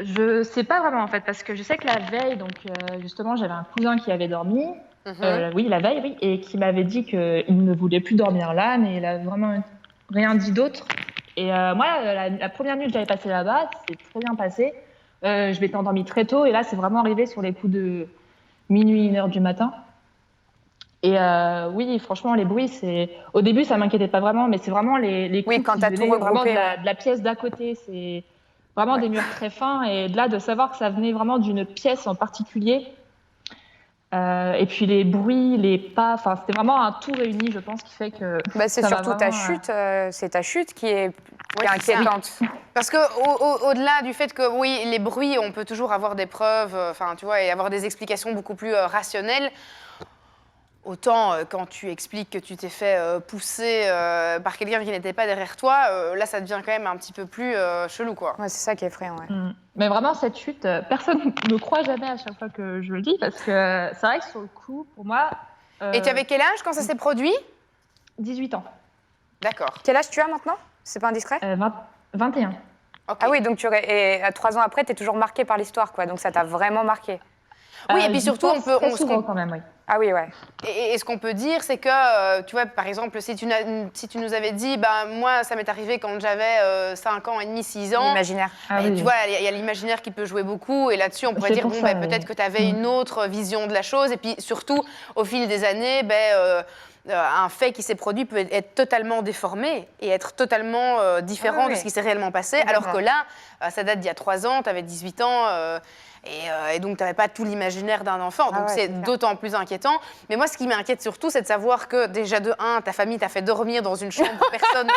[SPEAKER 3] Je sais pas vraiment en fait, parce que je sais que la veille, donc justement, j'avais un cousin qui avait dormi, la veille, oui, et qui m'avait dit qu'il ne voulait plus dormir là, mais il a vraiment rien dit d'autre. Et moi, la première nuit que j'avais passée là-bas, c'est très bien passé. Je m'étais endormie très tôt, et là, c'est vraiment arrivé sur les coups de minuit, 1h du matin. Et oui, franchement, les bruits, au début, ça m'inquiétait pas vraiment, mais c'est vraiment les coups
[SPEAKER 2] quand t'as tout regroupé,
[SPEAKER 3] de la pièce d'à côté, c'est vraiment des murs très fins, et de là, de savoir que ça venait vraiment d'une pièce en particulier. Et puis les bruits, les pas, c'était vraiment un tout réuni, je pense, qui fait que...
[SPEAKER 2] c'est surtout ta chute, c'est ta chute qui est inquiétante.
[SPEAKER 1] Parce que au-delà du fait que, oui, les bruits, on peut toujours avoir des preuves, tu vois, et avoir des explications beaucoup plus rationnelles. Autant quand tu expliques que tu t'es fait pousser par quelqu'un qui n'était pas derrière toi, là ça devient quand même un petit peu plus chelou, quoi.
[SPEAKER 2] Ouais, c'est ça qui est effrayant, ouais.
[SPEAKER 3] Mais vraiment, cette chute, personne ne me croit jamais à chaque fois que je le dis, parce que c'est vrai que sur le coup, pour moi...
[SPEAKER 1] Et tu avais quel âge quand ça s'est produit?
[SPEAKER 3] 18 ans.
[SPEAKER 1] D'accord.
[SPEAKER 2] Quel âge tu as maintenant? C'est pas indiscret?
[SPEAKER 3] 21.
[SPEAKER 2] Okay. Ah oui, donc et 3 ans après, tu es toujours marquée par l'histoire, quoi. Donc ça t'a vraiment marqué.
[SPEAKER 1] Oui, et puis surtout,
[SPEAKER 3] souvent quand même, oui.
[SPEAKER 2] Ah oui, ouais.
[SPEAKER 1] Et ce qu'on peut dire, c'est que, tu vois, par exemple, si tu nous avais dit, moi, ça m'est arrivé quand j'avais 5 ans et demi, 6 ans.
[SPEAKER 2] L'imaginaire.
[SPEAKER 1] Tu vois, il y a l'imaginaire qui peut jouer beaucoup. Et là-dessus, on pourrait dire, peut-être que tu avais une autre vision de la chose. Et puis surtout, au fil des années, un fait qui s'est produit peut être totalement déformé et être totalement différent de ce qui s'est réellement passé. Alors que là, ça date d'il y a 3 ans, tu avais 18 ans. Et donc, tu n'avais pas tout l'imaginaire d'un enfant. Donc, c'est d'autant plus inquiétant. Mais moi, ce qui m'inquiète surtout, c'est de savoir que, déjà, de 1, ta famille t'a fait dormir dans une chambre où personne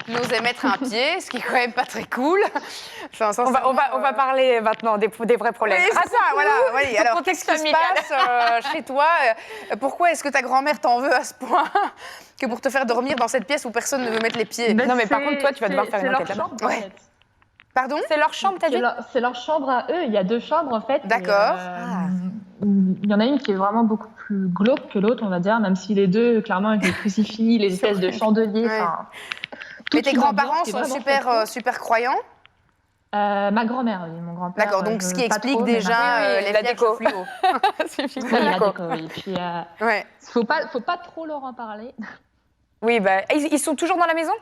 [SPEAKER 1] n'osait mettre un pied, ce qui est quand même pas très cool.
[SPEAKER 2] On va parler maintenant des vrais problèmes.
[SPEAKER 1] Oui, c'est ça, voilà. Oui. Alors, qu'est-ce qui se passe chez toi? Pourquoi est-ce que ta grand-mère t'en veut à ce point que pour te faire dormir dans cette pièce où personne ne veut mettre les pieds?
[SPEAKER 2] Non, mais par contre, toi, tu vas devoir faire une enquête.
[SPEAKER 1] Pardon?
[SPEAKER 2] C'est leur chambre, t'as dit?
[SPEAKER 3] C'est leur chambre à eux. Il y a 2 chambres, en fait.
[SPEAKER 1] D'accord.
[SPEAKER 3] Il y en a une qui est vraiment beaucoup plus glauque que l'autre, on va dire, même si les deux, clairement, avec les crucifix, les espèces de chandeliers.
[SPEAKER 1] Mais tes grands-parents sont super croyants?
[SPEAKER 3] Ma grand-mère, oui, mon grand-père.
[SPEAKER 1] D'accord, donc ce qui explique déjà les
[SPEAKER 2] déco.
[SPEAKER 1] fluo.
[SPEAKER 3] Oui, la déco, oui. Et puis, faut pas trop leur en parler.
[SPEAKER 2] Oui, ils sont toujours dans la maison?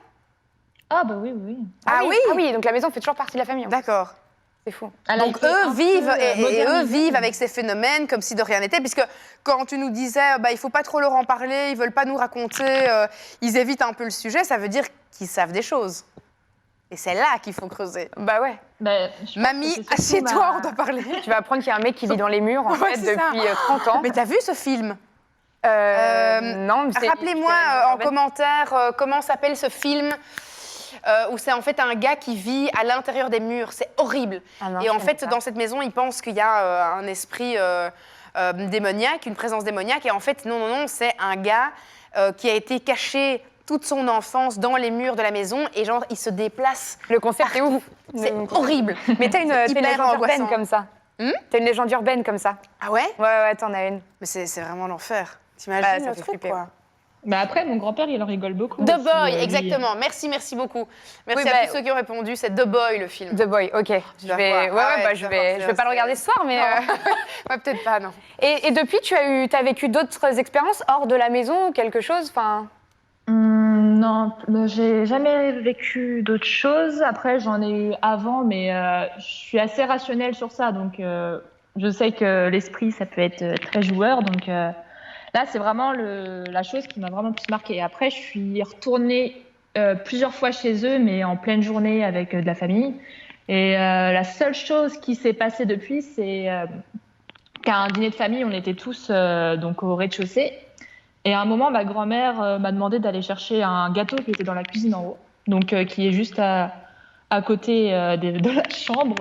[SPEAKER 3] Ah bah oui, oui.
[SPEAKER 2] Ah oui, donc la maison fait toujours partie de la famille.
[SPEAKER 1] D'accord.
[SPEAKER 2] C'est fou.
[SPEAKER 1] Donc eux vivent avec ces phénomènes comme si de rien n'était, puisque quand tu nous disais il faut pas trop leur en parler, ils veulent pas nous raconter, ils évitent un peu le sujet, ça veut dire qu'ils savent des choses. Et c'est là qu'il faut creuser.
[SPEAKER 2] Bah ouais.
[SPEAKER 1] Mamie, assieds-toi, on doit parler.
[SPEAKER 2] Tu vas apprendre qu'il y a un mec qui vit dans les murs en fait depuis 30 ans.
[SPEAKER 1] Mais t'as vu ce film?
[SPEAKER 2] Non.
[SPEAKER 1] Rappelez-moi en commentaire comment s'appelle ce film. où c'est en fait un gars qui vit à l'intérieur des murs. C'est horrible.
[SPEAKER 2] Ah non,
[SPEAKER 1] et
[SPEAKER 2] je
[SPEAKER 1] en
[SPEAKER 2] connais
[SPEAKER 1] fait,
[SPEAKER 2] pas.
[SPEAKER 1] dans cette maison, il pense qu'il y a un esprit démoniaque, une présence démoniaque. Et en fait, non, c'est un gars qui a été caché toute son enfance dans les murs de la maison et genre, il se déplace.
[SPEAKER 2] Le concept est ouf.
[SPEAKER 1] C'est horrible.
[SPEAKER 2] Mais t'as une
[SPEAKER 1] hyper
[SPEAKER 2] légende urbaine
[SPEAKER 1] angoissant.
[SPEAKER 2] comme ça. T'as une légende urbaine comme ça.
[SPEAKER 1] Ah ouais?
[SPEAKER 2] Ouais, t'en as une.
[SPEAKER 1] Mais c'est vraiment l'enfer.
[SPEAKER 2] Bah,
[SPEAKER 1] T'imagines
[SPEAKER 2] ça
[SPEAKER 1] le
[SPEAKER 2] fait
[SPEAKER 1] truc,
[SPEAKER 2] flipper.
[SPEAKER 1] quoi.
[SPEAKER 3] Mais après, mon grand-père, il en rigole beaucoup.
[SPEAKER 1] The
[SPEAKER 3] aussi,
[SPEAKER 1] Boy,
[SPEAKER 3] lui.
[SPEAKER 1] exactement. Merci beaucoup. Merci
[SPEAKER 2] Oui,
[SPEAKER 1] à
[SPEAKER 2] bah,
[SPEAKER 1] tous ceux qui ont répondu. C'est The Boy, le film.
[SPEAKER 2] The Boy, ok. Je
[SPEAKER 1] vas
[SPEAKER 2] vais,
[SPEAKER 1] voir. Ah ouais, tu
[SPEAKER 2] je
[SPEAKER 1] vas
[SPEAKER 2] vais,
[SPEAKER 1] voir,
[SPEAKER 2] je vais pas le regarder ce soir, mais.
[SPEAKER 1] Ouais, peut-être pas, non.
[SPEAKER 2] Et depuis, t'as vécu d'autres expériences hors de la maison ou quelque chose, enfin.
[SPEAKER 3] Non, j'ai jamais vécu d'autres choses. Après, j'en ai eu avant, mais je suis assez rationnelle sur ça. Donc, je sais que l'esprit, ça peut être très joueur. Donc, là, c'est vraiment la chose qui m'a vraiment plus marquée. Après, je suis retournée plusieurs fois chez eux, mais en pleine journée avec de la famille. Et la seule chose qui s'est passée depuis, c'est qu'à un dîner de famille, on était tous donc au rez-de-chaussée. Et à un moment, ma grand-mère m'a demandé d'aller chercher un gâteau qui était dans la cuisine en haut, donc qui est juste à côté de la chambre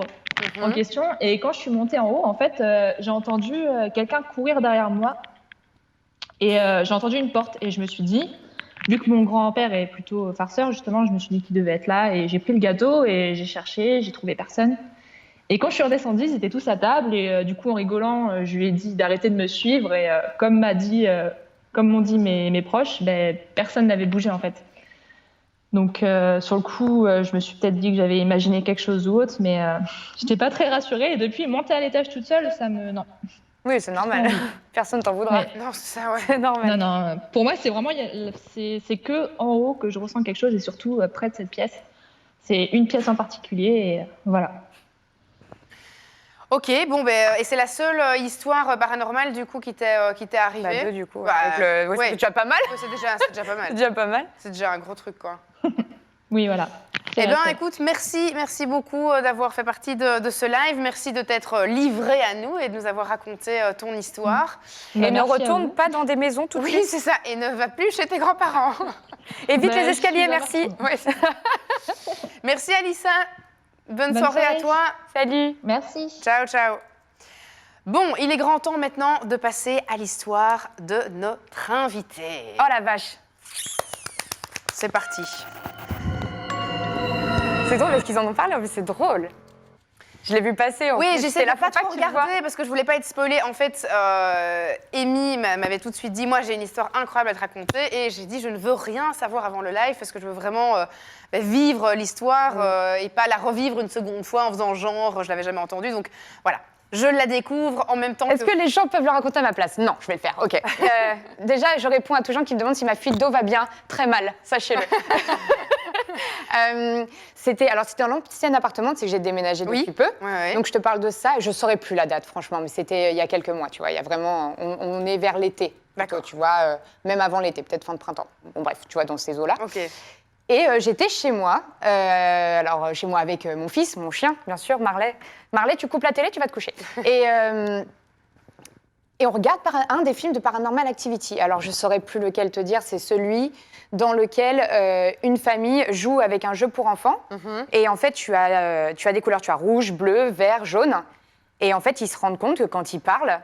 [SPEAKER 3] en question. Et quand je suis montée en haut, en fait, j'ai entendu quelqu'un courir derrière moi. Et j'ai entendu une porte. Et je me suis dit, vu que mon grand-père est plutôt farceur, justement, je me suis dit qu'il devait être là. Et j'ai pris le gâteau et j'ai cherché, j'ai trouvé personne. Et quand je suis redescendue, ils étaient tous à table. Et du coup, en rigolant, je lui ai dit d'arrêter de me suivre. Et comme m'ont dit mes proches, ben, personne n'avait bougé en fait. Donc sur le coup, je me suis peut-être dit que j'avais imaginé quelque chose ou autre, mais je n'étais pas très rassurée. Et depuis, monter à l'étage toute seule, non.
[SPEAKER 2] Oui, c'est normal. Personne t'en voudra.
[SPEAKER 3] Ouais.
[SPEAKER 1] Non, c'est ça, ouais.
[SPEAKER 2] C'est normal.
[SPEAKER 3] Non. Pour moi, c'est vraiment, c'est que en haut que je ressens quelque chose, et surtout près de cette pièce. C'est une pièce en particulier, et voilà.
[SPEAKER 1] Ok, bon, et c'est la seule histoire paranormale, du coup, qui t'est arrivée?
[SPEAKER 2] Bah, deux, du coup.
[SPEAKER 1] Bah,
[SPEAKER 2] avec ouais,
[SPEAKER 1] ouais.
[SPEAKER 2] c'est déjà pas mal.
[SPEAKER 1] Ouais, c'est déjà pas mal.
[SPEAKER 2] C'est déjà pas mal.
[SPEAKER 1] C'est déjà un gros truc, quoi.
[SPEAKER 3] Oui, voilà.
[SPEAKER 1] Eh bien, écoute, merci beaucoup d'avoir fait partie de ce live. Merci de t'être livré à nous et de nous avoir raconté ton histoire.
[SPEAKER 3] Bah,
[SPEAKER 2] Et ne
[SPEAKER 3] merci à
[SPEAKER 2] retourne
[SPEAKER 3] vous.
[SPEAKER 2] pas dans des maisons tout de
[SPEAKER 1] Oui,
[SPEAKER 2] suite.
[SPEAKER 1] c'est ça. Et ne va plus chez tes grands-parents.
[SPEAKER 2] Évite
[SPEAKER 3] Bah,
[SPEAKER 2] les escaliers,
[SPEAKER 3] je suis
[SPEAKER 2] merci.
[SPEAKER 1] Ouais. Merci, Alissa. Bonne
[SPEAKER 3] Bonne
[SPEAKER 1] soirée à
[SPEAKER 3] soirée.
[SPEAKER 1] toi.
[SPEAKER 2] Salut.
[SPEAKER 3] Merci.
[SPEAKER 1] Ciao. Bon, il est grand temps maintenant de passer à l'histoire de notre invité.
[SPEAKER 2] Oh la vache.
[SPEAKER 1] C'est parti.
[SPEAKER 2] C'est drôle parce qu'ils en ont parlé, en plus c'est drôle. Je l'ai vu passer. En
[SPEAKER 1] Oui,
[SPEAKER 2] plus.
[SPEAKER 1] j'essaie
[SPEAKER 2] C'est
[SPEAKER 1] de
[SPEAKER 2] la
[SPEAKER 1] pas
[SPEAKER 2] fois
[SPEAKER 1] trop
[SPEAKER 2] que tu le vois.
[SPEAKER 1] regarder parce que je voulais pas être spoilée. En fait, Amy m'avait tout de suite dit, moi j'ai une histoire incroyable à te raconter, et j'ai dit je ne veux rien savoir avant le live parce que je veux vraiment vivre l'histoire et pas la revivre une seconde fois en faisant genre je l'avais jamais entendue. Donc voilà, je la découvre en même temps
[SPEAKER 2] Est-ce que les gens peuvent le raconter à ma place? Non, je vais le faire, ok. Déjà, je réponds à tous les gens qui me demandent si ma fuite d'eau va bien. Très mal, sachez-le. C'était dans l'ancien appartement, c'est que j'ai déménagé
[SPEAKER 1] Oui.
[SPEAKER 2] depuis peu.
[SPEAKER 1] Ouais.
[SPEAKER 2] Donc je te parle de ça, je ne saurais plus la date, franchement, mais c'était il y a quelques mois, tu vois. Il y a vraiment, on est vers l'été.
[SPEAKER 1] D'accord.
[SPEAKER 2] Tu vois, même avant l'été, peut-être fin de printemps. Bon, bref, tu vois, dans ces eaux-là.
[SPEAKER 1] Ok.
[SPEAKER 2] Et j'étais chez moi, chez moi avec mon fils, mon chien, bien sûr, Marley. Marley, tu coupes la télé, tu vas te coucher. Et on regarde un des films de Paranormal Activity. Alors, je ne saurais plus lequel te dire, c'est celui dans lequel une famille joue avec un jeu pour enfants. Et en fait, tu as des couleurs, tu as rouge, bleu, vert, jaune. Et en fait, ils se rendent compte que quand ils parlent,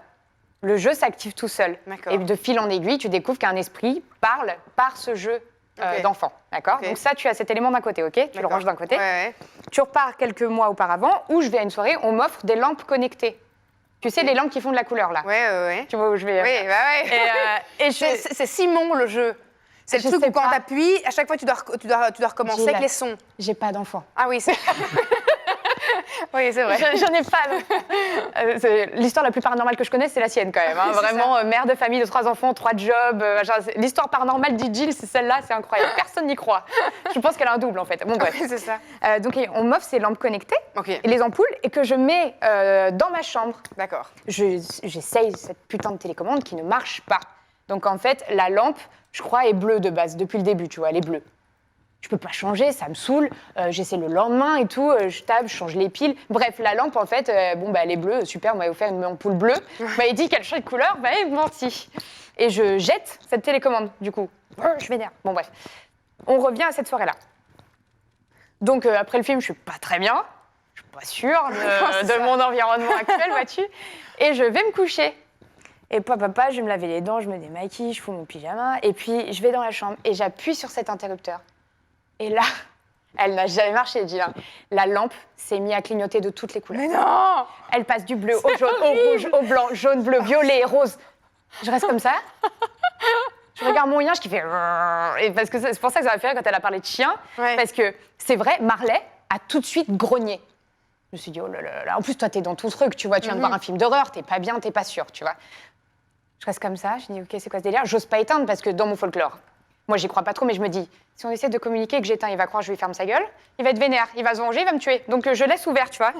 [SPEAKER 2] le jeu s'active tout seul.
[SPEAKER 1] D'accord.
[SPEAKER 2] Et de fil en aiguille, tu découvres qu'un esprit parle par ce jeu
[SPEAKER 1] Ok.
[SPEAKER 2] d'enfant. D'accord.
[SPEAKER 1] Ok.
[SPEAKER 2] Donc ça, tu as cet élément d'un côté, ok? Tu le
[SPEAKER 1] D'accord.
[SPEAKER 2] ranges d'un côté.
[SPEAKER 1] Ouais.
[SPEAKER 2] Tu repars quelques mois auparavant, où je vais à une soirée, on m'offre des lampes connectées. Tu sais, les lampes qui font de la couleur, là.
[SPEAKER 1] Ouais.
[SPEAKER 2] Tu vois où je vais?
[SPEAKER 1] Oui, bah ouais.
[SPEAKER 2] Et
[SPEAKER 1] C'est Simon le jeu. C'est le
[SPEAKER 2] Je
[SPEAKER 1] truc
[SPEAKER 2] sais
[SPEAKER 1] où quand
[SPEAKER 2] pas.
[SPEAKER 1] t'appuies, à chaque fois tu dois recommencer
[SPEAKER 2] J'ai
[SPEAKER 1] avec les sons.
[SPEAKER 2] J'ai pas d'enfant.
[SPEAKER 1] Ah oui, c'est oui, c'est vrai.
[SPEAKER 2] J'en ai pas. L'histoire la plus paranormale que je connais, c'est la sienne quand même. Hein.
[SPEAKER 1] C'est
[SPEAKER 2] Vraiment, mère de famille de 3 enfants, 3 jobs. L'histoire paranormale d'Igil, c'est celle-là, c'est incroyable. Personne n'y croit. Je pense qu'elle a un double en fait. Bon, bref.
[SPEAKER 1] Oui, c'est ça.
[SPEAKER 2] Donc on m'offre ces lampes connectées,
[SPEAKER 1] Ok.
[SPEAKER 2] et les ampoules, et que je mets dans ma chambre.
[SPEAKER 1] D'accord.
[SPEAKER 2] J'essaye cette putain de télécommande qui ne marche pas. Donc en fait, la lampe, je crois, est bleue de base, depuis le début, tu vois, elle est bleue. Je peux pas changer, ça me saoule. J'essaie le lendemain et tout, je tape, je change les piles. Bref, la lampe, en fait, elle est bleue, super, on m'avait offert une ampoule bleue. On m'avait dit qu'elle change de couleur, menti. Et je jette cette télécommande, du coup. Je m'énerve. Bon, bref. On revient à cette soirée-là. Donc après le film, je suis pas très bien. Je suis pas sûre de mon environnement actuel, vois-tu. Et je vais me coucher. Et papa, je vais me laver les dents, je me démaquille, je fous mon pyjama. Et puis, je vais dans la chambre et j'appuie sur cet interrupteur. Et là, elle n'a jamais marché, Gilles. La lampe s'est mise à clignoter de toutes les couleurs.
[SPEAKER 1] Mais non!
[SPEAKER 2] Elle passe du bleu au jaune, au rouge, au blanc, jaune, bleu, violet, rose. Je reste comme ça. Je regarde mon yinche qui fait... Et parce que c'est pour ça que ça m'a fait rire quand elle a parlé de chien.
[SPEAKER 1] Ouais.
[SPEAKER 2] Parce que c'est vrai, Marley a tout de suite grogné. Je me suis dit, oh là là là. En plus, toi, t'es dans ton truc, tu vois. Tu viens de voir un film d'horreur, t'es pas bien, t'es pas sûre, tu vois. Je reste comme ça, je dis, ok, c'est quoi ce délire? J'ose pas éteindre parce que dans mon folklore, moi, j'y crois pas trop, mais je me dis, si on essaie de communiquer et que j'éteins, il va croire que je lui ferme sa gueule, il va être vénère, il va se venger, il va me tuer. Donc, je laisse ouvert, tu vois.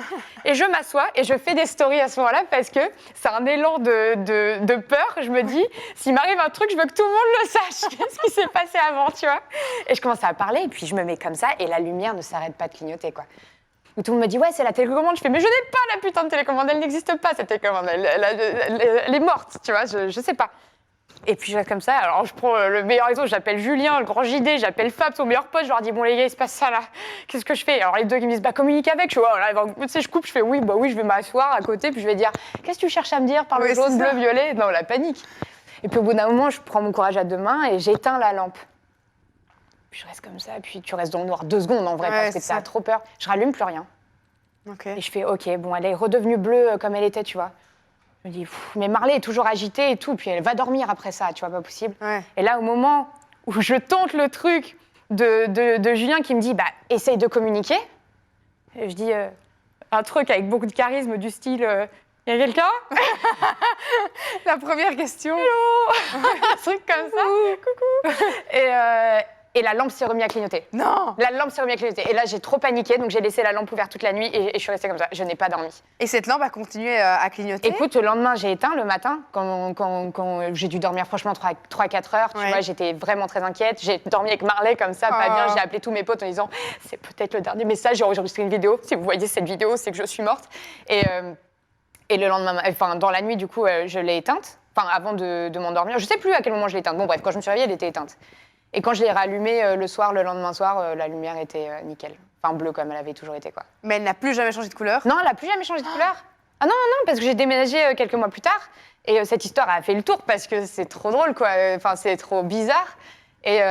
[SPEAKER 2] Et je m'assois et je fais des stories à ce moment-là parce que c'est un élan de peur. Je me dis, s'il m'arrive un truc, je veux que tout le monde le sache. Qu'est-ce qui s'est passé avant, tu vois? Et je commence à parler et puis je me mets comme ça et la lumière ne s'arrête pas de clignoter, quoi. Où tout le monde me dit, ouais, c'est la télécommande. Je fais, mais je n'ai pas la putain de télécommande, elle n'existe pas, cette télécommande. Elle est morte, tu vois, je sais pas. Et puis je reste comme ça, alors je prends le meilleur exemple, j'appelle Julien, le grand JD, j'appelle Fab, son meilleur pote, je leur dis, bon les gars, il se passe ça là, qu'est-ce que je fais? Alors les deux qui me disent, bah communique avec, je fais, voilà, tu sais, je coupe, je fais, oui, bah oui, je vais m'asseoir à côté, puis je vais dire, qu'est-ce que tu cherches à me dire par le jaune, bleu, violet? Non, la panique. Et puis au bout d'un moment, je prends mon courage à deux mains et j'éteins la lampe. Puis je reste comme ça, puis tu restes dans le noir 2 secondes en vrai, parce que t'as trop peur. Je rallume plus rien.
[SPEAKER 1] Okay.
[SPEAKER 2] Et je fais, ok, bon, elle est redevenue bleue comme elle était, tu vois. Je me dis, mais Marley est toujours agitée et tout, puis elle va dormir après ça, tu vois, pas possible.
[SPEAKER 1] Ouais.
[SPEAKER 2] Et là, au moment où je tente le truc de Julien qui me dit, bah, essaye de communiquer, et je dis un truc avec beaucoup de charisme du style, y a quelqu'un?
[SPEAKER 1] La première question.
[SPEAKER 2] Hello. Un truc comme ça. Coucou. Et la lampe s'est remise à clignoter.
[SPEAKER 1] Non!
[SPEAKER 2] La lampe s'est remise à clignoter. Et là, j'ai trop paniqué, donc j'ai laissé la lampe ouverte toute la nuit et je suis restée comme ça. Je n'ai pas dormi.
[SPEAKER 1] Et cette lampe a continué à clignoter?
[SPEAKER 2] Écoute, le lendemain, j'ai éteint le matin, quand j'ai dû dormir franchement 3-4 heures. Tu vois, j'étais vraiment très inquiète. J'ai dormi avec Marley comme ça, pas bien. J'ai appelé tous mes potes en disant, c'est peut-être le dernier message, j'ai enregistré une vidéo. Si vous voyez cette vidéo, c'est que je suis morte. Et le lendemain, enfin, dans la nuit, du coup, je l'ai éteinte. Enfin, avant de m'endormir. Je sais plus à quel moment je l'ai éteinte. Bon, bref, quand je me suis réveillée, elle était éteinte. Et quand je l'ai rallumée le soir, le lendemain soir, la lumière était nickel. Enfin, bleue comme elle avait toujours été, quoi.
[SPEAKER 1] Mais elle n'a plus jamais changé de couleur?
[SPEAKER 2] Non, elle n'a plus jamais changé de couleur. Ah non, non, parce que j'ai déménagé quelques mois plus tard. Et cette histoire a fait le tour parce que c'est trop drôle, quoi. Enfin, c'est trop bizarre. Et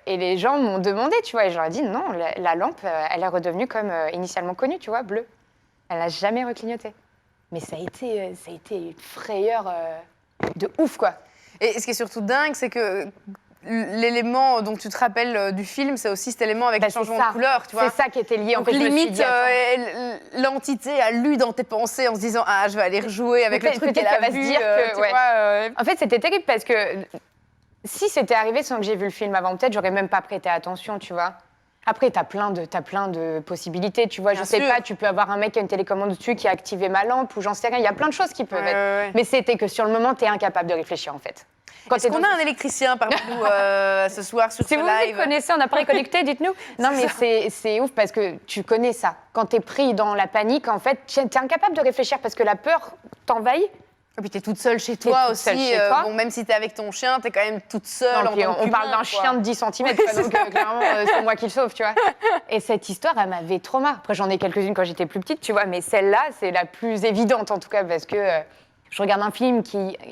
[SPEAKER 2] les gens m'ont demandé, tu vois. Et je leur ai dit, non, la lampe, elle est redevenue comme initialement connue, tu vois, bleue. Elle n'a jamais reclignoté. Mais ça a été une frayeur de ouf, quoi.
[SPEAKER 1] Et ce qui est surtout dingue, c'est que l'élément dont tu te rappelles du film, c'est aussi cet élément avec le changement de couleur, tu vois.
[SPEAKER 2] C'est ça qui était lié.
[SPEAKER 1] Donc, limite, l'entité a lu dans tes pensées en se disant, ah, je vais aller rejouer avec le truc qu'elle a vu.
[SPEAKER 2] Se dire que, ouais. En fait, c'était terrible parce que si c'était arrivé sans que j'ai vu le film avant, peut-être, j'aurais même pas prêté attention, tu vois. Après, t'as plein de possibilités, tu vois.
[SPEAKER 1] Bien
[SPEAKER 2] je sais
[SPEAKER 1] sûr.
[SPEAKER 2] pas, tu peux avoir un mec qui a une télécommande dessus qui a activé ma lampe ou j'en sais rien. Il y a plein de choses qui peuvent être.
[SPEAKER 1] Ouais.
[SPEAKER 2] Mais c'était que sur le moment, t'es incapable de réfléchir, en fait.
[SPEAKER 1] Est-ce qu'on a un électricien parmi nous ce soir sur
[SPEAKER 2] Si
[SPEAKER 1] ce
[SPEAKER 2] vous
[SPEAKER 1] live?
[SPEAKER 2] connaissez un appareil connecté, dites-nous. Non, mais c'est ouf parce que tu connais ça. Quand t'es pris dans la panique, en fait, t'es incapable de réfléchir parce que la peur t'envahit.
[SPEAKER 1] Et puis t'es toute seule chez toi aussi. Bon, même si t'es avec ton chien, t'es quand même toute seule.
[SPEAKER 2] On parle d'un chien de 10 cm, donc clairement, c'est moi qui le sauve, tu vois. Et cette histoire, elle m'avait trauma. Après, j'en ai quelques-unes quand j'étais plus petite, tu vois, mais celle-là, c'est la plus évidente en tout cas parce que je regarde un film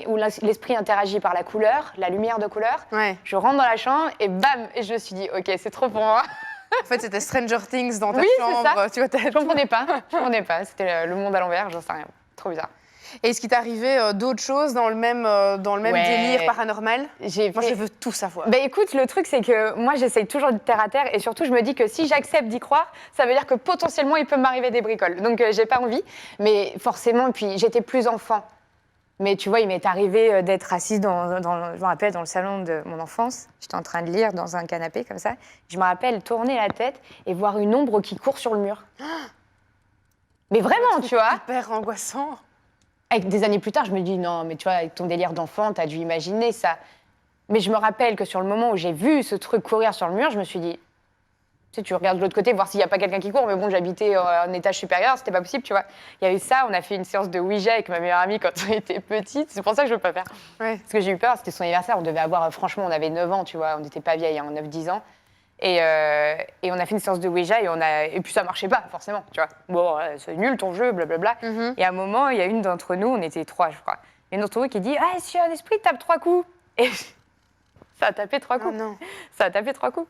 [SPEAKER 2] où l'esprit interagit par la couleur, la lumière de couleur.
[SPEAKER 1] Ouais.
[SPEAKER 2] Je rentre dans la chambre et bam, et je me suis dit, ok, c'est trop pour moi.
[SPEAKER 1] En fait, c'était Stranger Things dans ta
[SPEAKER 2] Oui,
[SPEAKER 1] chambre.
[SPEAKER 2] c'est ça.
[SPEAKER 1] Tu vois,
[SPEAKER 2] Je comprenais pas. C'était le monde à l'envers, j'en sais rien. Trop bizarre.
[SPEAKER 1] Et est-ce qu'il t'est arrivé d'autres choses dans le même délire paranormal? Moi, je veux tout savoir.
[SPEAKER 2] Bah écoute, le truc, c'est que moi, j'essaye toujours de terre à terre et surtout, je me dis que si j'accepte d'y croire, ça veut dire que potentiellement, il peut m'arriver des bricoles. Donc, j'ai pas envie. Mais forcément, puis j'étais plus enfant. Mais tu vois, il m'est arrivé d'être assise je me rappelle, dans le salon de mon enfance. J'étais en train de lire dans un canapé comme ça. Je me rappelle tourner la tête et voir une ombre qui court sur le mur. Mais vraiment, tu vois.
[SPEAKER 1] Hyper angoissant.
[SPEAKER 2] Avec des années plus tard, je me dis, non, mais tu vois, avec ton délire d'enfant, t'as dû imaginer ça. Mais je me rappelle que sur le moment où j'ai vu ce truc courir sur le mur, je me suis dit, tu sais, tu regardes de l'autre côté, voir s'il n'y a pas quelqu'un qui court, mais bon, j'habitais en étage supérieur, c'était pas possible, tu vois. Il y a eu ça, on a fait une séance de Ouija avec ma meilleure amie quand on était petite, c'est pour ça que je veux pas faire.
[SPEAKER 1] Ouais.
[SPEAKER 2] Parce que j'ai eu peur, c'était son anniversaire, on devait avoir, franchement, on avait 9 ans, tu vois, on n'était pas vieilles, hein, 9-10 ans. Et on a fait une séance de Ouija et puis ça marchait pas, forcément, tu vois. Bon, c'est nul ton jeu, blablabla. Et à un moment, il y a une d'entre nous, on était 3, je crois. Une d'entre nous qui dit « Ah, si un esprit tape 3 coups !» Et ça a tapé 3 coups.
[SPEAKER 1] Oh non.
[SPEAKER 2] Ça a tapé 3 coups.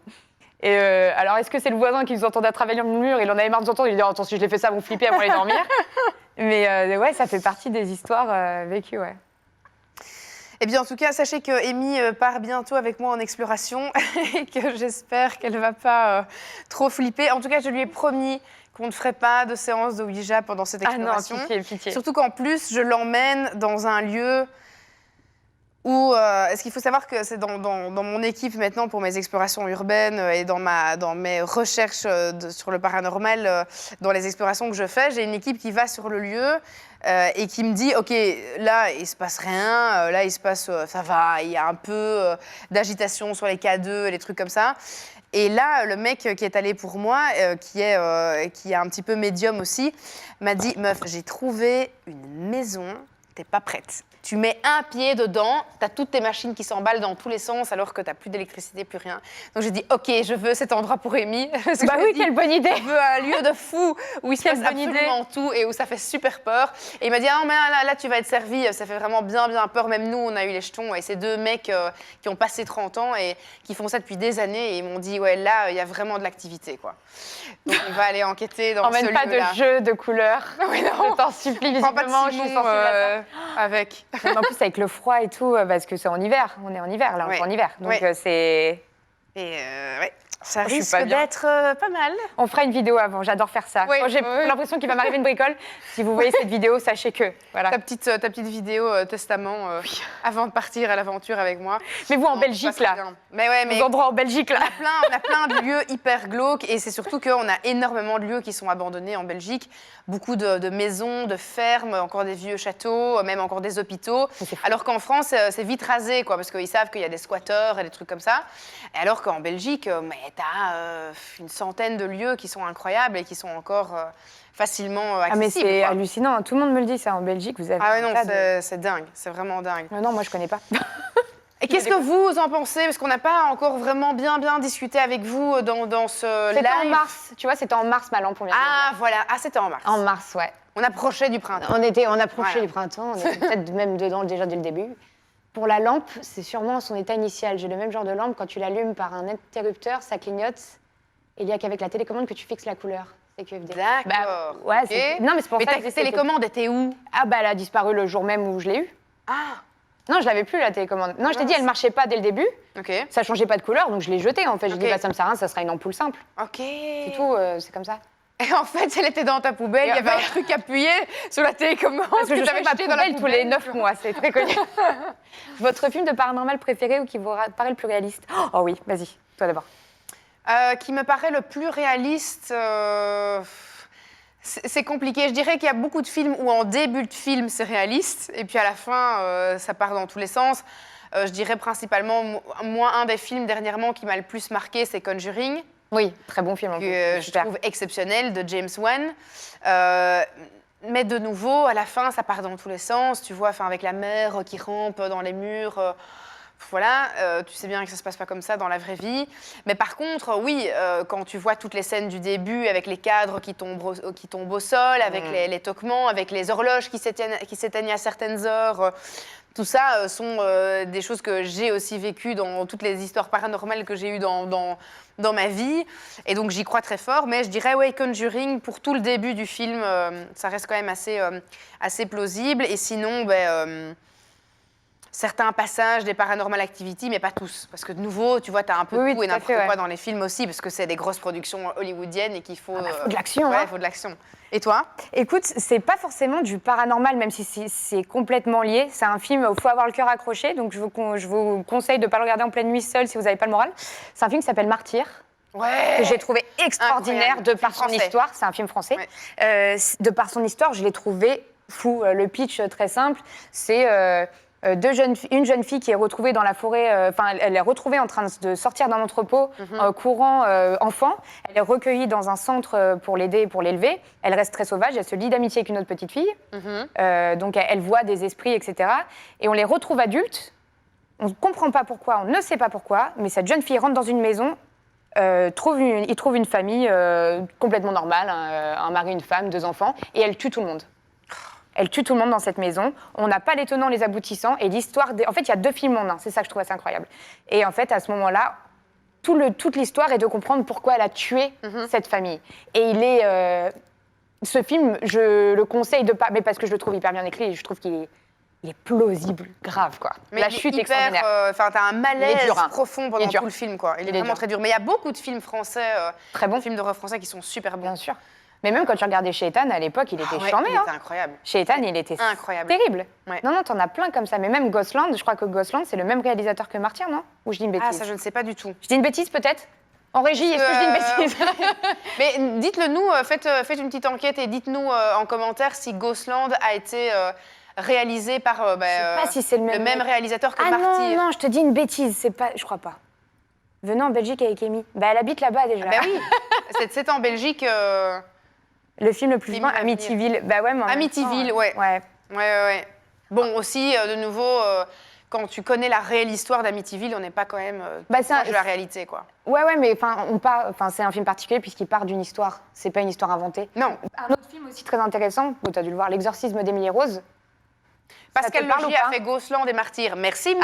[SPEAKER 2] Et alors, est-ce que c'est le voisin qui nous entendait à travers le mur? Il en avait marre de nous entendre, il dit « Attends, si je l'ai fait ça, vous flippez avant d'aller dormir. » Mais ouais, ça fait partie des histoires vécues, ouais.
[SPEAKER 1] Eh bien, en tout cas, sachez que Amy part bientôt avec moi en exploration et que j'espère qu'elle ne va pas trop flipper. En tout cas, je lui ai promis qu'on ne ferait pas de séance de Ouija pendant cette exploration.
[SPEAKER 2] Ah non, pitié.
[SPEAKER 1] Surtout qu'en plus, je l'emmène dans un lieu où... ce qu'il faut savoir que c'est dans mon équipe maintenant pour mes explorations urbaines et dans mes recherches sur le paranormal, dans les explorations que je fais, j'ai une équipe qui va sur le lieu et qui me dit, OK, là, il se passe rien, là, il se passe, ça va, il y a un peu d'agitation sur les K2 et les trucs comme ça. Et là, le mec qui est allé pour moi, qui est un petit peu médium aussi, m'a dit, meuf, j'ai trouvé une maison, t'es pas prête. Tu mets un pied dedans, tu as toutes tes machines qui s'emballent dans tous les sens alors que tu n'as plus d'électricité, plus rien. Donc j'ai dit, OK, je veux cet endroit pour Amy.
[SPEAKER 2] Bah oui, quelle bonne idée.
[SPEAKER 1] Je veux un lieu de fou où il se passe absolument tout et où ça fait super peur. Et il m'a dit, ah non, mais là, tu vas être servi, ça fait vraiment bien peur. Même nous, on a eu les jetons. Et ces 2 mecs qui ont passé 30 ans et qui font ça depuis des années. Et ils m'ont dit, ouais, là, il y a vraiment de l'activité, quoi. Donc on va aller enquêter dans ce lieu-là.
[SPEAKER 2] Emmène pas de jeu de couleurs.
[SPEAKER 1] Oui, non.
[SPEAKER 2] Je t'en supplie, visiblement, je suis sensible à ça.
[SPEAKER 1] Avec.
[SPEAKER 2] En plus, avec le froid et tout, parce que c'est en hiver. On est en hiver, là, on est en hiver. Donc, c'est...
[SPEAKER 1] Et ouais, ça
[SPEAKER 2] je suis
[SPEAKER 1] risque
[SPEAKER 2] pas bien.
[SPEAKER 1] d'être pas mal.
[SPEAKER 2] On fera une vidéo avant, j'adore faire ça.
[SPEAKER 1] Oui,
[SPEAKER 2] Quand j'ai l'impression qu'il va m'arriver une bricole, si vous voyez cette vidéo, sachez que... Voilà.
[SPEAKER 1] Ta petite vidéo testament avant de partir à l'aventure avec moi.
[SPEAKER 2] Mais vous, en Belgique, là,
[SPEAKER 1] mais ouais, mais
[SPEAKER 2] les endroits en Belgique, là.
[SPEAKER 1] on a plein de lieux hyper glauques et c'est surtout qu'on a énormément de lieux qui sont abandonnés en Belgique. Beaucoup de maisons, de fermes, encore des vieux châteaux, même encore des hôpitaux. Alors qu'en France, c'est vite rasé, quoi, parce qu'ils savent qu'il y a des squatteurs et des trucs comme ça. Et alors qu'en Belgique, t'as une centaine de lieux qui sont incroyables et qui sont encore facilement accessibles.
[SPEAKER 2] Ah mais c'est
[SPEAKER 1] quoi.
[SPEAKER 2] hallucinant, tout le monde me le dit, ça, en Belgique, vous avez...
[SPEAKER 1] Ah ouais, non, c'est dingue, c'est vraiment dingue.
[SPEAKER 2] Non, moi, je connais pas.
[SPEAKER 1] Et qu'est-ce que vous en pensez? Parce qu'on n'a pas encore vraiment bien discuté avec vous dans ce live.
[SPEAKER 2] C'était en mars, tu vois, c'était en mars, ma lampe, on vient de
[SPEAKER 1] Ah,
[SPEAKER 2] dire.
[SPEAKER 1] voilà, c'était en mars.
[SPEAKER 2] En mars, ouais.
[SPEAKER 1] On approchait du printemps.
[SPEAKER 2] On approchait du printemps, on était peut-être même dedans déjà dès le début. Pour la lampe, c'est sûrement son état initial. J'ai le même genre de lampe, quand tu l'allumes par un interrupteur, ça clignote. Et il n'y a qu'avec la télécommande que tu fixes la couleur. C'est QFD.
[SPEAKER 1] D'accord.
[SPEAKER 2] Bah, ouais,
[SPEAKER 1] okay.
[SPEAKER 2] Non, mais c'est pour ça que
[SPEAKER 1] ta télécommande était où?
[SPEAKER 2] Ah, bah, elle a disparu le jour même où je l'ai eue.
[SPEAKER 1] Ah.
[SPEAKER 2] Non, je l'avais plus, la télécommande. Non, je t'ai dit, elle marchait pas dès le début.
[SPEAKER 1] Ok.
[SPEAKER 2] Ça changeait pas de couleur, donc je l'ai jetée, en fait. Je dis, bah, ça me sert à rien, ça sera une ampoule simple.
[SPEAKER 1] Ok.
[SPEAKER 2] C'est tout, c'est comme ça.
[SPEAKER 1] Et en fait, elle était dans ta poubelle, il y avait un truc appuyé sur la télécommande.
[SPEAKER 2] Parce que je
[SPEAKER 1] t'avais
[SPEAKER 2] fais ma
[SPEAKER 1] jeté dans la
[SPEAKER 2] poubelle tous les 9 mois, c'est très connu. Votre film de paranormal préféré ou qui vous paraît le plus réaliste? Oh oui, vas-y, toi d'abord.
[SPEAKER 1] Qui me paraît le plus réaliste... C'est compliqué. Je dirais qu'il y a beaucoup de films où en début de film, c'est réaliste, et puis à la fin, ça part dans tous les sens. Je dirais principalement, moi, un des films dernièrement qui m'a le plus marqué, c'est Conjuring.
[SPEAKER 2] Oui, très bon film.
[SPEAKER 1] Que je trouve exceptionnel, de James Wan. Mais de nouveau, à la fin, ça part dans tous les sens. Tu vois, avec la mère qui rampe dans les murs... Voilà, tu sais bien que ça ne se passe pas comme ça dans la vraie vie. Mais par contre, oui, quand tu vois toutes les scènes du début avec les cadres qui tombent au sol, avec les toquements, avec les horloges qui s'éteignent à certaines heures, tout ça sont des choses que j'ai aussi vécues dans toutes les histoires paranormales que j'ai eues dans ma vie. Et donc, j'y crois très fort. Mais je dirais, ouais, Conjuring, pour tout le début du film, ça reste quand même assez plausible. Et sinon, certains passages des Paranormal Activity, mais pas tous. Parce que de nouveau, tu vois, tu as un peu de tout et n'importe quoi dans les films aussi, parce que c'est des grosses productions hollywoodiennes et qu'il faut...
[SPEAKER 2] faut de l'action,
[SPEAKER 1] ouais,
[SPEAKER 2] hein.
[SPEAKER 1] il faut de l'action. Et toi?
[SPEAKER 2] Écoute, c'est pas forcément du paranormal, même si c'est complètement lié. C'est un film où il faut avoir le cœur accroché, donc je vous conseille de ne pas le regarder en pleine nuit seul si vous n'avez pas le moral. C'est un film qui s'appelle Martyr.
[SPEAKER 1] Ouais.
[SPEAKER 2] Que j'ai trouvé extraordinaire de par son histoire. C'est un film français. Ouais. De par son histoire, je l'ai trouvé fou. Le pitch, très simple, c'est... une jeune fille qui est retrouvée dans la forêt, elle est retrouvée en train de sortir d'un entrepôt, courant enfant. Elle est recueillie dans un centre pour l'aider, pour l'élever. Elle reste très sauvage, elle se lie d'amitié avec une autre petite fille. Donc elle voit des esprits, etc. Et on les retrouve adultes. On ne comprend pas pourquoi, on ne sait pas pourquoi, mais cette jeune fille rentre dans une maison il trouve une famille complètement normale, un mari, une femme, 2 enfants, et elle tue tout le monde. Elle tue tout le monde dans cette maison. On n'a pas les tenants, les aboutissants, et l'histoire... En fait, il y a 2 films en un, c'est ça que je trouve assez incroyable. Et en fait, à ce moment-là, toute l'histoire est de comprendre pourquoi elle a tué cette famille. Et ce film, je le conseille de pas... Mais parce que je le trouve hyper bien écrit, et je trouve qu'il est plausible, grave, quoi.
[SPEAKER 1] Mais
[SPEAKER 2] la chute extraordinaire.
[SPEAKER 1] Enfin, t'as un malaise
[SPEAKER 2] dur, hein.
[SPEAKER 1] profond pendant tout le film, quoi. Il est vraiment très dur. Mais il y a beaucoup de films français,
[SPEAKER 2] très bons
[SPEAKER 1] films d'horreur français qui sont super bons.
[SPEAKER 2] Bien sûr. Mais même quand tu regardais chez Ethan, à l'époque, il était charmé.
[SPEAKER 1] Il était incroyable.
[SPEAKER 2] Chez Ethan, il était
[SPEAKER 1] incroyable.
[SPEAKER 2] Terrible.
[SPEAKER 1] Ouais.
[SPEAKER 2] Non, t'en as plein comme ça. Mais même Ghostland, je crois que Ghostland, c'est le même réalisateur que Martyr, non? Ou je dis une bêtise?
[SPEAKER 1] Ah, ça, je ne sais pas du tout.
[SPEAKER 2] Je dis une bêtise, peut-être? En régie, est-ce que je dis une bêtise?
[SPEAKER 1] Mais dites-le nous, faites une petite enquête et dites-nous en commentaire si Ghostland a été réalisé par
[SPEAKER 2] je sais pas si c'est le même
[SPEAKER 1] réalisateur que
[SPEAKER 2] Ah
[SPEAKER 1] Martyr.
[SPEAKER 2] non, je te dis une bêtise, c'est pas... Je crois pas. Venez en Belgique avec Amy. Bah, elle habite là-bas déjà.
[SPEAKER 1] Ah, bah oui, c'est en Belgique...
[SPEAKER 2] Le film le plus loin, Amityville. Bah ouais, mais
[SPEAKER 1] Amityville, ouais. Bon, aussi, de nouveau, quand tu connais la réelle histoire d'Amityville, on n'est pas quand même proche de la réalité, quoi.
[SPEAKER 2] Ouais, mais c'est un film particulier puisqu'il part d'une histoire. C'est pas une histoire inventée.
[SPEAKER 1] Non.
[SPEAKER 2] Un autre film aussi très intéressant, tu as dû le voir, L'Exorcisme d'Emily Rose.
[SPEAKER 1] Pascal Logier a fait Ghostland et Martyr. Merci,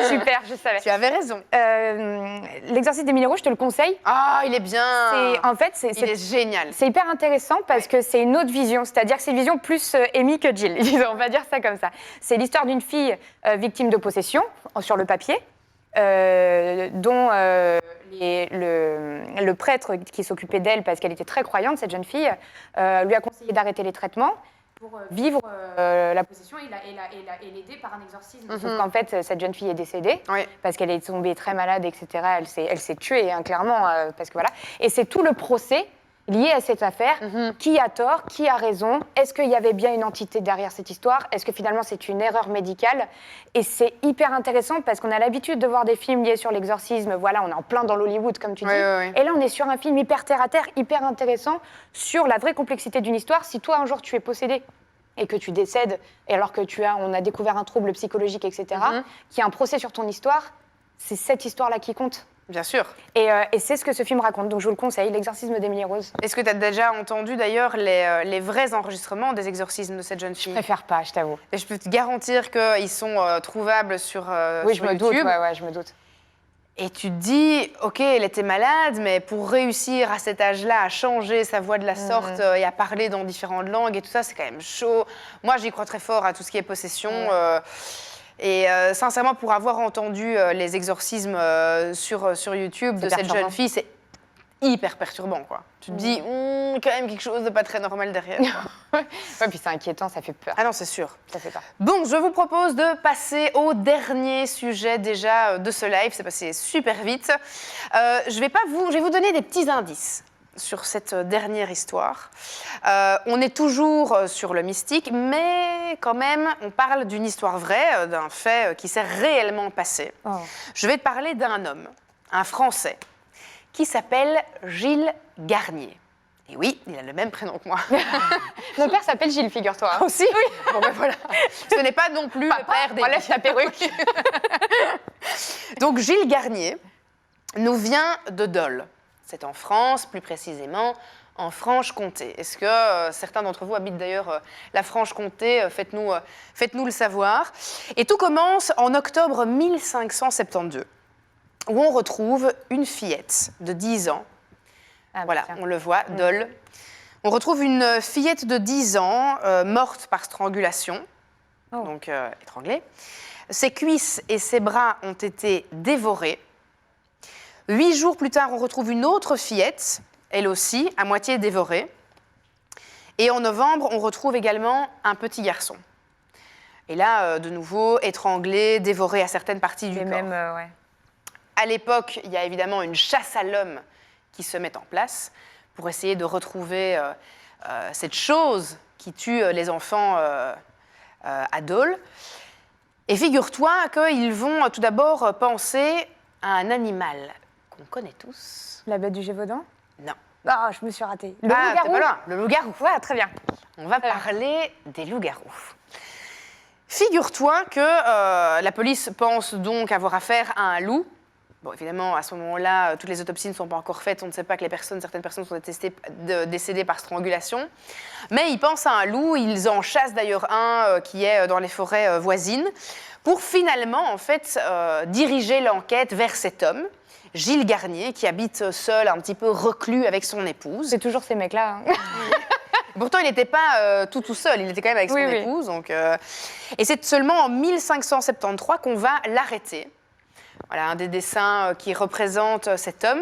[SPEAKER 2] Super, je savais.
[SPEAKER 1] Tu avais raison.
[SPEAKER 2] L'exercice d'Emily Rose, je te le conseille.
[SPEAKER 1] Ah, il est bien.
[SPEAKER 2] Il
[SPEAKER 1] est génial.
[SPEAKER 2] C'est hyper intéressant parce que c'est une autre vision. C'est-à-dire que c'est une vision plus Amy que Jill. On va dire ça comme ça. C'est l'histoire d'une fille victime de possession, sur le papier, dont le prêtre qui s'occupait d'elle, parce qu'elle était très croyante, cette jeune fille, lui a conseillé d'arrêter les traitements pour vivre la possession et l'aider par un exorcisme. Sauf qu'en fait, cette jeune fille est décédée parce qu'elle est tombée très malade, etc. Elle s'est tuée, hein, clairement, parce que voilà. Et c'est tout le procès lié à cette affaire. Qui a tort? Qui a raison? Est-ce qu'il y avait bien une entité derrière cette histoire? Est-ce que finalement c'est une erreur médicale? Et c'est hyper intéressant parce qu'on a l'habitude de voir des films liés sur l'exorcisme. Voilà, on est en plein dans l'Hollywood, comme tu dis. Et là, on est sur un film hyper terre-à-terre, hyper intéressant sur la vraie complexité d'une histoire. Si toi, un jour, tu es possédé et que tu décèdes, et alors que on a découvert un trouble psychologique, etc., qu'il y a un procès sur ton histoire, c'est cette histoire-là qui compte.
[SPEAKER 1] Bien sûr.
[SPEAKER 2] Et c'est ce que ce film raconte, donc je vous le conseille, L'exorcisme d'Emily Rose.
[SPEAKER 1] Est-ce que tu as déjà entendu d'ailleurs les vrais enregistrements des exorcismes de cette jeune fille?
[SPEAKER 2] Je préfère pas, je t'avoue.
[SPEAKER 1] Et je peux te garantir qu'ils sont trouvables sur
[SPEAKER 2] oui,
[SPEAKER 1] sur
[SPEAKER 2] je me
[SPEAKER 1] YouTube.
[SPEAKER 2] doute, ouais, je me doute.
[SPEAKER 1] Et tu te dis, ok, elle était malade, mais pour réussir à cet âge-là à changer sa voix de la sorte et à parler dans différentes langues et tout ça, c'est quand même chaud. Moi, j'y crois très fort à tout ce qui est possession. Et sincèrement, pour avoir entendu les exorcismes sur YouTube de cette jeune fille, c'est hyper perturbant, quoi. Tu te dis, quand même quelque chose de pas très normal derrière.
[SPEAKER 2] Ouais, puis c'est inquiétant, ça fait peur.
[SPEAKER 1] Ah non, c'est sûr.
[SPEAKER 2] Ça fait peur.
[SPEAKER 1] Bon, je vous propose de passer au dernier sujet déjà de ce live. C'est passé super vite. Je vais vous donner des petits indices sur cette dernière histoire. On est toujours sur le mystique, mais quand même, on parle d'une histoire vraie, d'un fait qui s'est réellement passé. Je vais te parler d'un homme, un Français, qui s'appelle Gilles Garnier. Et oui, il a le même prénom que moi.
[SPEAKER 2] Mon père s'appelle Gilles, figure-toi.
[SPEAKER 1] Ah, aussi? Oui. Bon, ben voilà. Ce n'est pas non plus le père des...
[SPEAKER 2] Enlève ta perruque.
[SPEAKER 1] Donc, Gilles Garnier nous vient de Dole. C'est en France, plus précisément en Franche-Comté. Est-ce que certains d'entre vous habitent d'ailleurs la Franche-Comté? Faites-nous le savoir. Et tout commence en octobre 1572, où on retrouve une fillette de 10 ans. Voilà, on le voit, Dole. On retrouve une fillette de 10 ans, morte par strangulation, donc étranglée. Ses cuisses et ses bras ont été dévorés. 8 jours plus tard, on retrouve une autre fillette, elle aussi, à moitié dévorée. Et en novembre, on retrouve également un petit garçon. Et là, de nouveau, étranglé, dévoré à certaines parties du corps. À l'époque, il y a évidemment une chasse à l'homme qui se met en place pour essayer de retrouver cette chose qui tue les enfants à Dole. Et figure-toi qu'ils vont tout d'abord penser à un animal qu'on connaît tous.
[SPEAKER 2] La bête du Gévaudan?
[SPEAKER 1] Non.
[SPEAKER 2] Ah, je me suis ratée.
[SPEAKER 1] Le loup-garou? T'es pas loin. Le loup-garou.
[SPEAKER 2] Ouais, très bien.
[SPEAKER 1] On va parler des loups-garous. Figure-toi que la police pense donc avoir affaire à un loup, Bon, évidemment, à ce moment-là, toutes les autopsies ne sont pas encore faites. On ne sait pas que certaines personnes sont décédées par strangulation. Mais ils pensent à un loup. Ils en chassent d'ailleurs un qui est dans les forêts voisines pour finalement, en fait, diriger l'enquête vers cet homme, Gilles Garnier, qui habite seul, un petit peu reclus avec son épouse.
[SPEAKER 2] C'est toujours ces mecs-là. Hein.
[SPEAKER 1] Pourtant, il n'était pas tout seul. Il était quand même avec son épouse. Donc, et c'est seulement en 1573 qu'on va l'arrêter. Voilà, un des dessins qui représente cet homme,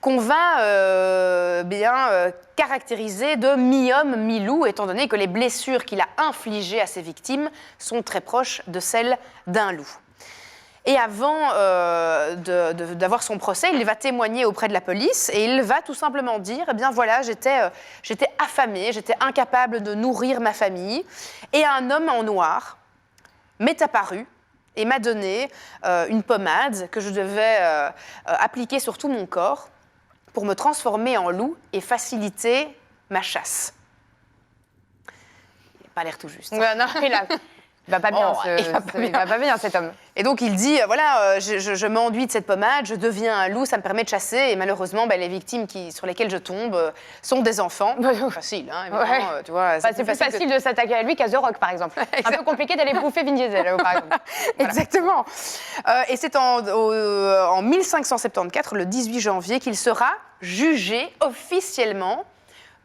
[SPEAKER 1] qu'on va caractériser de mi-homme, mi-loup, étant donné que les blessures qu'il a infligées à ses victimes sont très proches de celles d'un loup. Et avant d'avoir son procès, il va témoigner auprès de la police et il va tout simplement dire, eh bien voilà, j'étais affamé, j'étais incapable de nourrir ma famille, et un homme en noir m'est apparu et m'a donné une pommade que je devais appliquer sur tout mon corps pour me transformer en loup et faciliter ma chasse. Il n'a pas l'air tout juste.
[SPEAKER 2] Ouais, non, il va pas bien, il va pas bien cet homme.
[SPEAKER 1] Et donc il dit, voilà, je m'enduis de cette pommade, je deviens un loup, ça me permet de chasser, et malheureusement, les victimes sur lesquelles je tombe sont des enfants. Facile, hein, évidemment, tu vois.
[SPEAKER 2] C'est plus facile de s'attaquer à lui qu'à The Rock, par exemple. Un peu compliqué d'aller bouffer Vin Diesel, par exemple.
[SPEAKER 1] Voilà. Exactement. Et c'est en 1574, le 18 janvier, qu'il sera jugé officiellement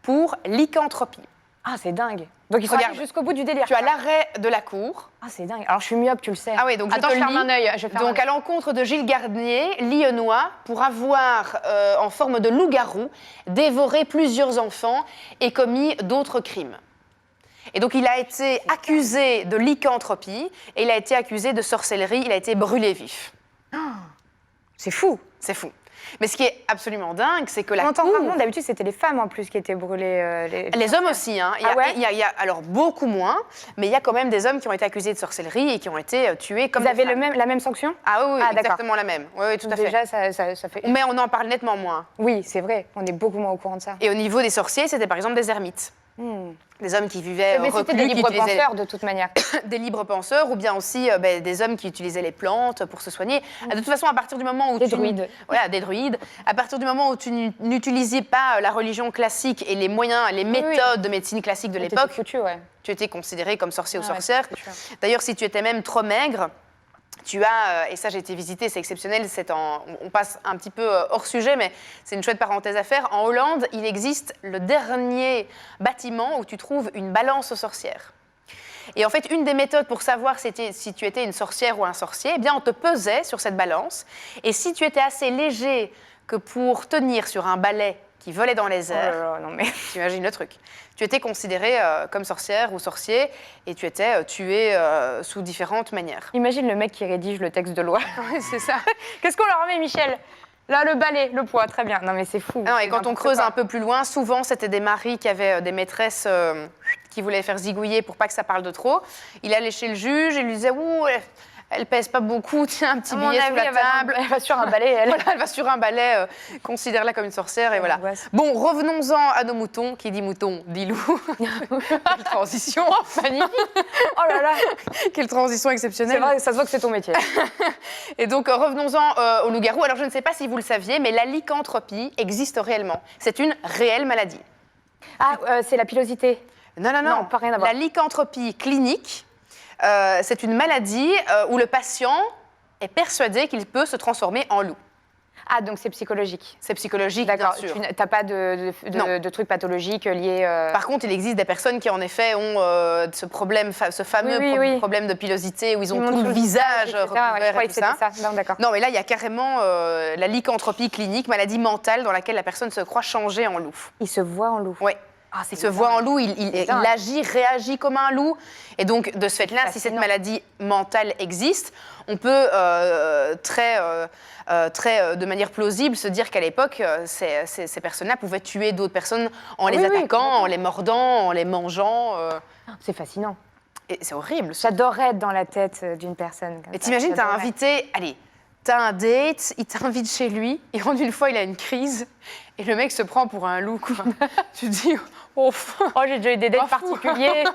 [SPEAKER 1] pour lycanthropie.
[SPEAKER 2] Ah, c'est dingue. Donc il faut aller jusqu'au bout du délire.
[SPEAKER 1] Tu as l'arrêt de la cour.
[SPEAKER 2] Ah, c'est dingue. Alors je suis myope, tu le sais.
[SPEAKER 1] Ah oui, donc
[SPEAKER 2] attends, je ferme un œil.
[SPEAKER 1] Donc à l'encontre de Gilles Garnier, lyonnois, pour avoir, en forme de loup-garou, dévoré plusieurs enfants et commis d'autres crimes. Et donc il a été accusé de lycanthropie et il a été accusé de sorcellerie, il a été brûlé vif.
[SPEAKER 2] Oh, c'est fou.
[SPEAKER 1] C'est fou. Mais ce qui est absolument dingue, c'est que la
[SPEAKER 2] cour...
[SPEAKER 1] cour...
[SPEAKER 2] D'habitude, c'était les femmes en plus qui étaient brûlées.
[SPEAKER 1] Les hommes aussi. Hein. Il y a alors beaucoup moins, mais il y a quand même des hommes qui ont été accusés de sorcellerie et qui ont été tués comme
[SPEAKER 2] Vous avez la même sanction?
[SPEAKER 1] Ah oui, exactement la même. Oui, tout à fait.
[SPEAKER 2] Déjà, ça fait...
[SPEAKER 1] Mais on en parle nettement moins.
[SPEAKER 2] Oui, c'est vrai. On est beaucoup moins au courant de ça.
[SPEAKER 1] Et au niveau des sorciers, c'était par exemple des ermites. Des hommes qui vivaient reclus,
[SPEAKER 2] c'était des libres penseurs de toute manière.
[SPEAKER 1] Des libres penseurs, ou bien aussi des hommes qui utilisaient les plantes pour se soigner. De toute façon, à partir du moment où
[SPEAKER 2] des druides.
[SPEAKER 1] Voilà, des druides. À partir du moment où tu n'utilisais pas la religion classique et les moyens, les méthodes de médecine classique de l'époque, tu étais considéré comme sorcier ou sorcière. D'ailleurs, si tu étais même trop maigre, tu as, et ça j'ai été visiter, c'est exceptionnel, on passe un petit peu hors sujet, mais c'est une chouette parenthèse à faire. En Hollande, il existe le dernier bâtiment où tu trouves une balance aux sorcières. Et en fait, une des méthodes pour savoir si tu étais une sorcière ou un sorcier, eh bien, on te pesait sur cette balance. Et si tu étais assez léger que pour tenir sur un balai qui volait dans les airs,
[SPEAKER 2] non mais
[SPEAKER 1] tu imagines le truc. Tu étais considérée comme sorcière ou sorcier et tu étais tué sous différentes manières.
[SPEAKER 2] Imagine le mec qui rédige le texte de loi.
[SPEAKER 1] C'est ça.
[SPEAKER 2] Qu'est-ce qu'on leur remet, Michel? Là, le balai, le poids, très bien. Non, mais c'est fou.
[SPEAKER 1] Non, et quand on creuse un peu plus loin, souvent, c'était des maris qui avaient des maîtresses qui voulaient faire zigouiller pour pas que ça parle de trop. Il allait chez le juge et lui disait « Ouh, elle pèse pas beaucoup, tiens, un petit billet sous la table. »
[SPEAKER 2] Elle va sur un balai, elle.
[SPEAKER 1] Voilà, elle va sur un balai, considère-la comme une sorcière, et voilà. Bon, revenons-en à nos moutons. Qui dit mouton, dit loup. Quelle transition magnifique.
[SPEAKER 2] Oh là là.
[SPEAKER 1] Quelle transition exceptionnelle.
[SPEAKER 2] C'est vrai, ça se voit que c'est ton métier.
[SPEAKER 1] Et donc, revenons-en au loup-garou. Alors, je ne sais pas si vous le saviez, mais la lycanthropie existe réellement. C'est une réelle maladie.
[SPEAKER 2] Ah, c'est la pilosité.
[SPEAKER 1] Non,
[SPEAKER 2] pas rien à voir.
[SPEAKER 1] La lycanthropie clinique, c'est une maladie où le patient est persuadé qu'il peut se transformer en loup.
[SPEAKER 2] Ah, donc c'est psychologique.
[SPEAKER 1] C'est psychologique, bien sûr.
[SPEAKER 2] Tu n'as pas de trucs pathologiques liés...
[SPEAKER 1] Par contre, il existe des personnes qui, en effet, ont ce problème, ce fameux problème de pilosité où ils ont tout le visage recouvert et tout ça. Non, mais là, il y a carrément la lycanthropie clinique, maladie mentale dans laquelle la personne se croit changer en loup.
[SPEAKER 2] Il se voit en loup.
[SPEAKER 1] Oui. Ah, il se voit en loup, il agit, réagit comme un loup. Et donc, de ce fait-là, si cette maladie mentale existe, on peut de manière plausible se dire qu'à l'époque, ces personnes-là pouvaient tuer d'autres personnes en les attaquant, en les mordant, en les mangeant.
[SPEAKER 2] C'est fascinant.
[SPEAKER 1] Et c'est horrible.
[SPEAKER 2] J'adorerais être dans la tête d'une personne.
[SPEAKER 1] Et t'imagines, t'as invité... Allez, t'as un date, il t'invite chez lui, et en une fois, il a une crise, et le mec se prend pour un loup, quoi. Tu te dis, oh,
[SPEAKER 2] j'ai déjà eu des dates particuliers.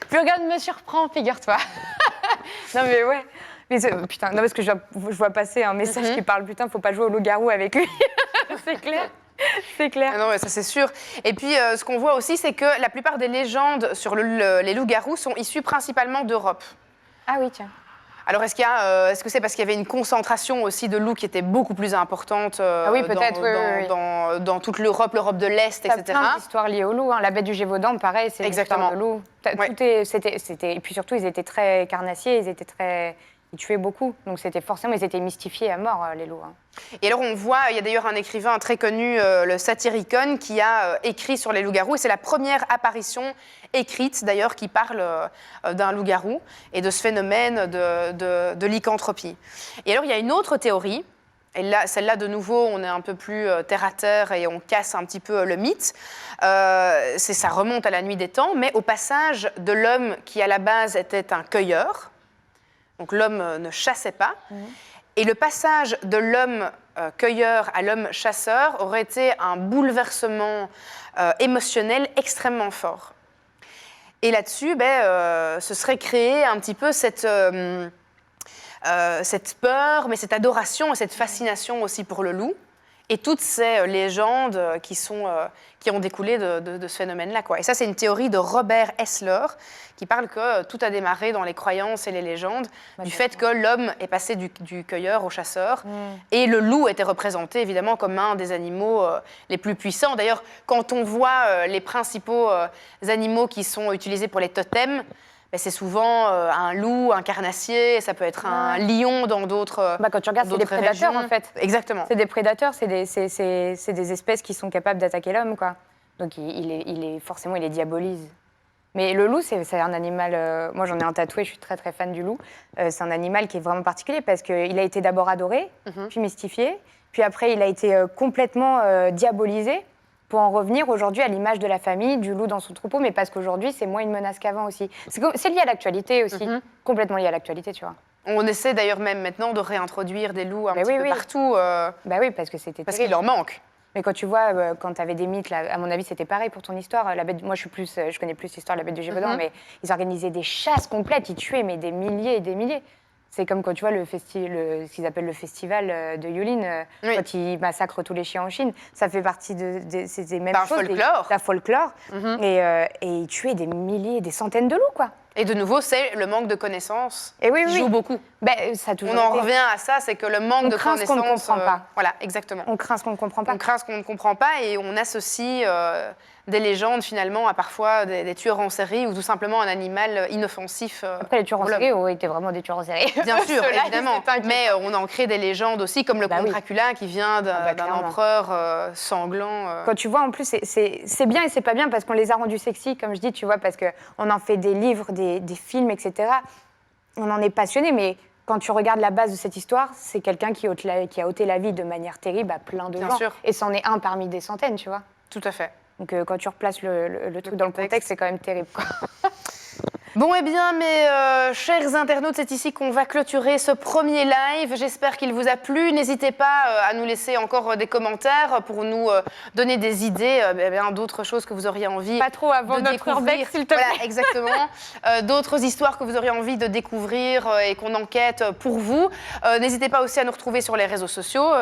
[SPEAKER 2] Plus regarde me surprend, figure-toi. Non, mais ouais. Mais putain, non, parce que je vois passer un message qui parle, putain, faut pas jouer au loup-garou avec lui. C'est clair. C'est clair.
[SPEAKER 1] Ah non, ouais, ça c'est sûr. Et puis, ce qu'on voit aussi, c'est que la plupart des légendes sur les loups-garous sont issues principalement d'Europe.
[SPEAKER 2] Ah oui, tiens.
[SPEAKER 1] Alors, est-ce que c'est parce qu'il y avait une concentration aussi de loups qui était beaucoup plus importante
[SPEAKER 2] oui, peut-être,
[SPEAKER 1] dans toute l'Europe, l'Europe de l'Est, etc.
[SPEAKER 2] Il y a plein d'histoires liées aux loups. Hein. La bête du Gévaudan, pareil, c'est une histoire de loups. Et puis surtout, ils étaient très carnassiers, ils tuaient beaucoup. Donc ils étaient mystifiés à mort, les loups. Hein.
[SPEAKER 1] Et alors, on voit, il y a d'ailleurs un écrivain très connu, le Satyricon, qui a écrit sur les loups-garous. Et c'est la première apparition écrite, d'ailleurs, qui parle d'un loup-garou et de ce phénomène de lycanthropie. Et alors, il y a une autre théorie. Et là, celle-là, de nouveau, on est un peu plus terre-à-terre et on casse un petit peu le mythe. Ça remonte à la nuit des temps, mais au passage de l'homme qui, à la base, était un cueilleur. Donc, l'homme ne chassait pas. Et le passage de l'homme cueilleur à l'homme chasseur aurait été un bouleversement émotionnel extrêmement fort. Et là-dessus, se serait créé un petit peu cette peur, mais cette adoration et cette fascination aussi pour le loup. Et toutes ces légendes qui ont découlé de ce phénomène-là, quoi. Et ça, c'est une théorie de Robert Hessler qui parle que tout a démarré dans les croyances et les légendes du fait que l'homme est passé du cueilleur au chasseur. Et le loup était représenté, évidemment, comme un des animaux les plus puissants. D'ailleurs, quand on voit les principaux animaux qui sont utilisés pour les totems, c'est souvent un loup, un carnassier, ça peut être un lion dans d'autres
[SPEAKER 2] quand tu regardes, c'est des prédateurs,
[SPEAKER 1] régions.
[SPEAKER 2] En fait.
[SPEAKER 1] Exactement.
[SPEAKER 2] C'est des prédateurs, c'est des espèces qui sont capables d'attaquer l'homme, quoi. Donc forcément, il les diabolise. Mais le loup, c'est un animal... moi, j'en ai un tatoué, je suis très, très fan du loup. C'est un animal qui est vraiment particulier parce qu'il a été d'abord adoré, puis mystifié, puis après, il a été complètement diabolisé. Pour en revenir aujourd'hui à l'image de la famille, du loup dans son troupeau, mais parce qu'aujourd'hui, c'est moins une menace qu'avant aussi. C'est lié à l'actualité aussi, complètement lié à l'actualité, tu vois.
[SPEAKER 1] On essaie d'ailleurs même maintenant de réintroduire des loups un petit peu partout.
[SPEAKER 2] Oui, parce que c'était
[SPEAKER 1] parce qu'il en manque.
[SPEAKER 2] Mais quand tu vois, quand tu avais des mythes, là, à mon avis, c'était pareil pour ton histoire. Moi, je connais plus l'histoire de la bête du Gévaudan, mais ils organisaient des chasses complètes, ils tuaient mais des milliers et des milliers. C'est comme quand tu vois ce qu'ils appellent le festival de Yulin, quand ils massacrent tous les chiens en Chine. Ça fait partie de ces mêmes choses. La folklore. Et ils tuaient des milliers, des centaines de loups, quoi.
[SPEAKER 1] Et de nouveau, c'est le manque de connaissances qui joue beaucoup.
[SPEAKER 2] Ça a toujours
[SPEAKER 1] on en revient à ça, c'est que le manque de connaissances...
[SPEAKER 2] On craint ce qu'on ne comprend pas.
[SPEAKER 1] Voilà, exactement.
[SPEAKER 2] On craint ce qu'on ne comprend pas.
[SPEAKER 1] On craint ce qu'on ne comprend pas et on associe des légendes finalement à parfois des tueurs en série ou tout simplement un animal inoffensif.
[SPEAKER 2] Après, les tueurs en série étaient vraiment des tueurs en série.
[SPEAKER 1] Bien sûr, évidemment. Mais on en crée des légendes aussi, comme le comte Dracula qui vient d'un empereur sanglant.
[SPEAKER 2] Quand tu vois, en plus, c'est bien et c'est pas bien parce qu'on les a rendus sexy, comme je dis, tu vois, parce qu'on en fait des livres, des films, etc. On en est passionné, mais quand tu regardes la base de cette histoire, c'est quelqu'un qui a ôté la vie de manière terrible à plein de gens. Sûr. Et c'en est un parmi des centaines, tu vois.
[SPEAKER 1] Tout à fait.
[SPEAKER 2] Donc quand tu replaces le truc dans le contexte, c'est quand même terrible, quoi.
[SPEAKER 1] Bon, eh bien, mes chers internautes, c'est ici qu'on va clôturer ce premier live. J'espère qu'il vous a plu. N'hésitez pas à nous laisser encore des commentaires pour nous donner des idées, d'autres choses que vous auriez envie
[SPEAKER 2] pas trop avant
[SPEAKER 1] de
[SPEAKER 2] notre
[SPEAKER 1] découvrir.
[SPEAKER 2] s'il te plaît.
[SPEAKER 1] Voilà, exactement. D'autres histoires que vous auriez envie de découvrir et qu'on enquête pour vous. N'hésitez pas aussi à nous retrouver sur les réseaux sociaux.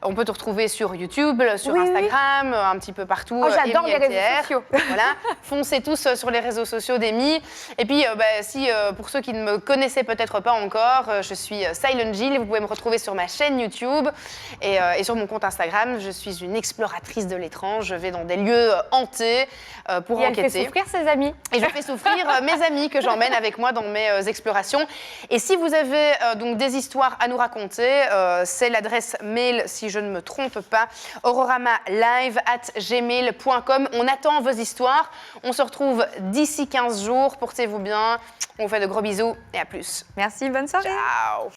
[SPEAKER 1] On peut te retrouver sur YouTube, sur Instagram, un petit peu partout.
[SPEAKER 2] Oh, j'adore les réseaux sociaux.
[SPEAKER 1] Voilà. Foncez tous sur les réseaux sociaux d'Emmy. Et puis, pour ceux qui ne me connaissaient peut-être pas encore, je suis Silent Jill. Vous pouvez me retrouver sur ma chaîne YouTube et sur mon compte Instagram. Je suis une exploratrice de l'étrange. Je vais dans des lieux hantés pour enquêter.
[SPEAKER 2] Elle fait souffrir ses amis.
[SPEAKER 1] Et je fais souffrir mes amis que j'emmène avec moi dans mes explorations. Et si vous avez donc des histoires à nous raconter, c'est l'adresse mail, si je ne me trompe pas, auroramalive@gmail.com. On attend vos histoires. On se retrouve d'ici 15 jours. Portez-vous bien. On vous fait de gros bisous et à plus.
[SPEAKER 2] Merci, bonne soirée.
[SPEAKER 1] Ciao.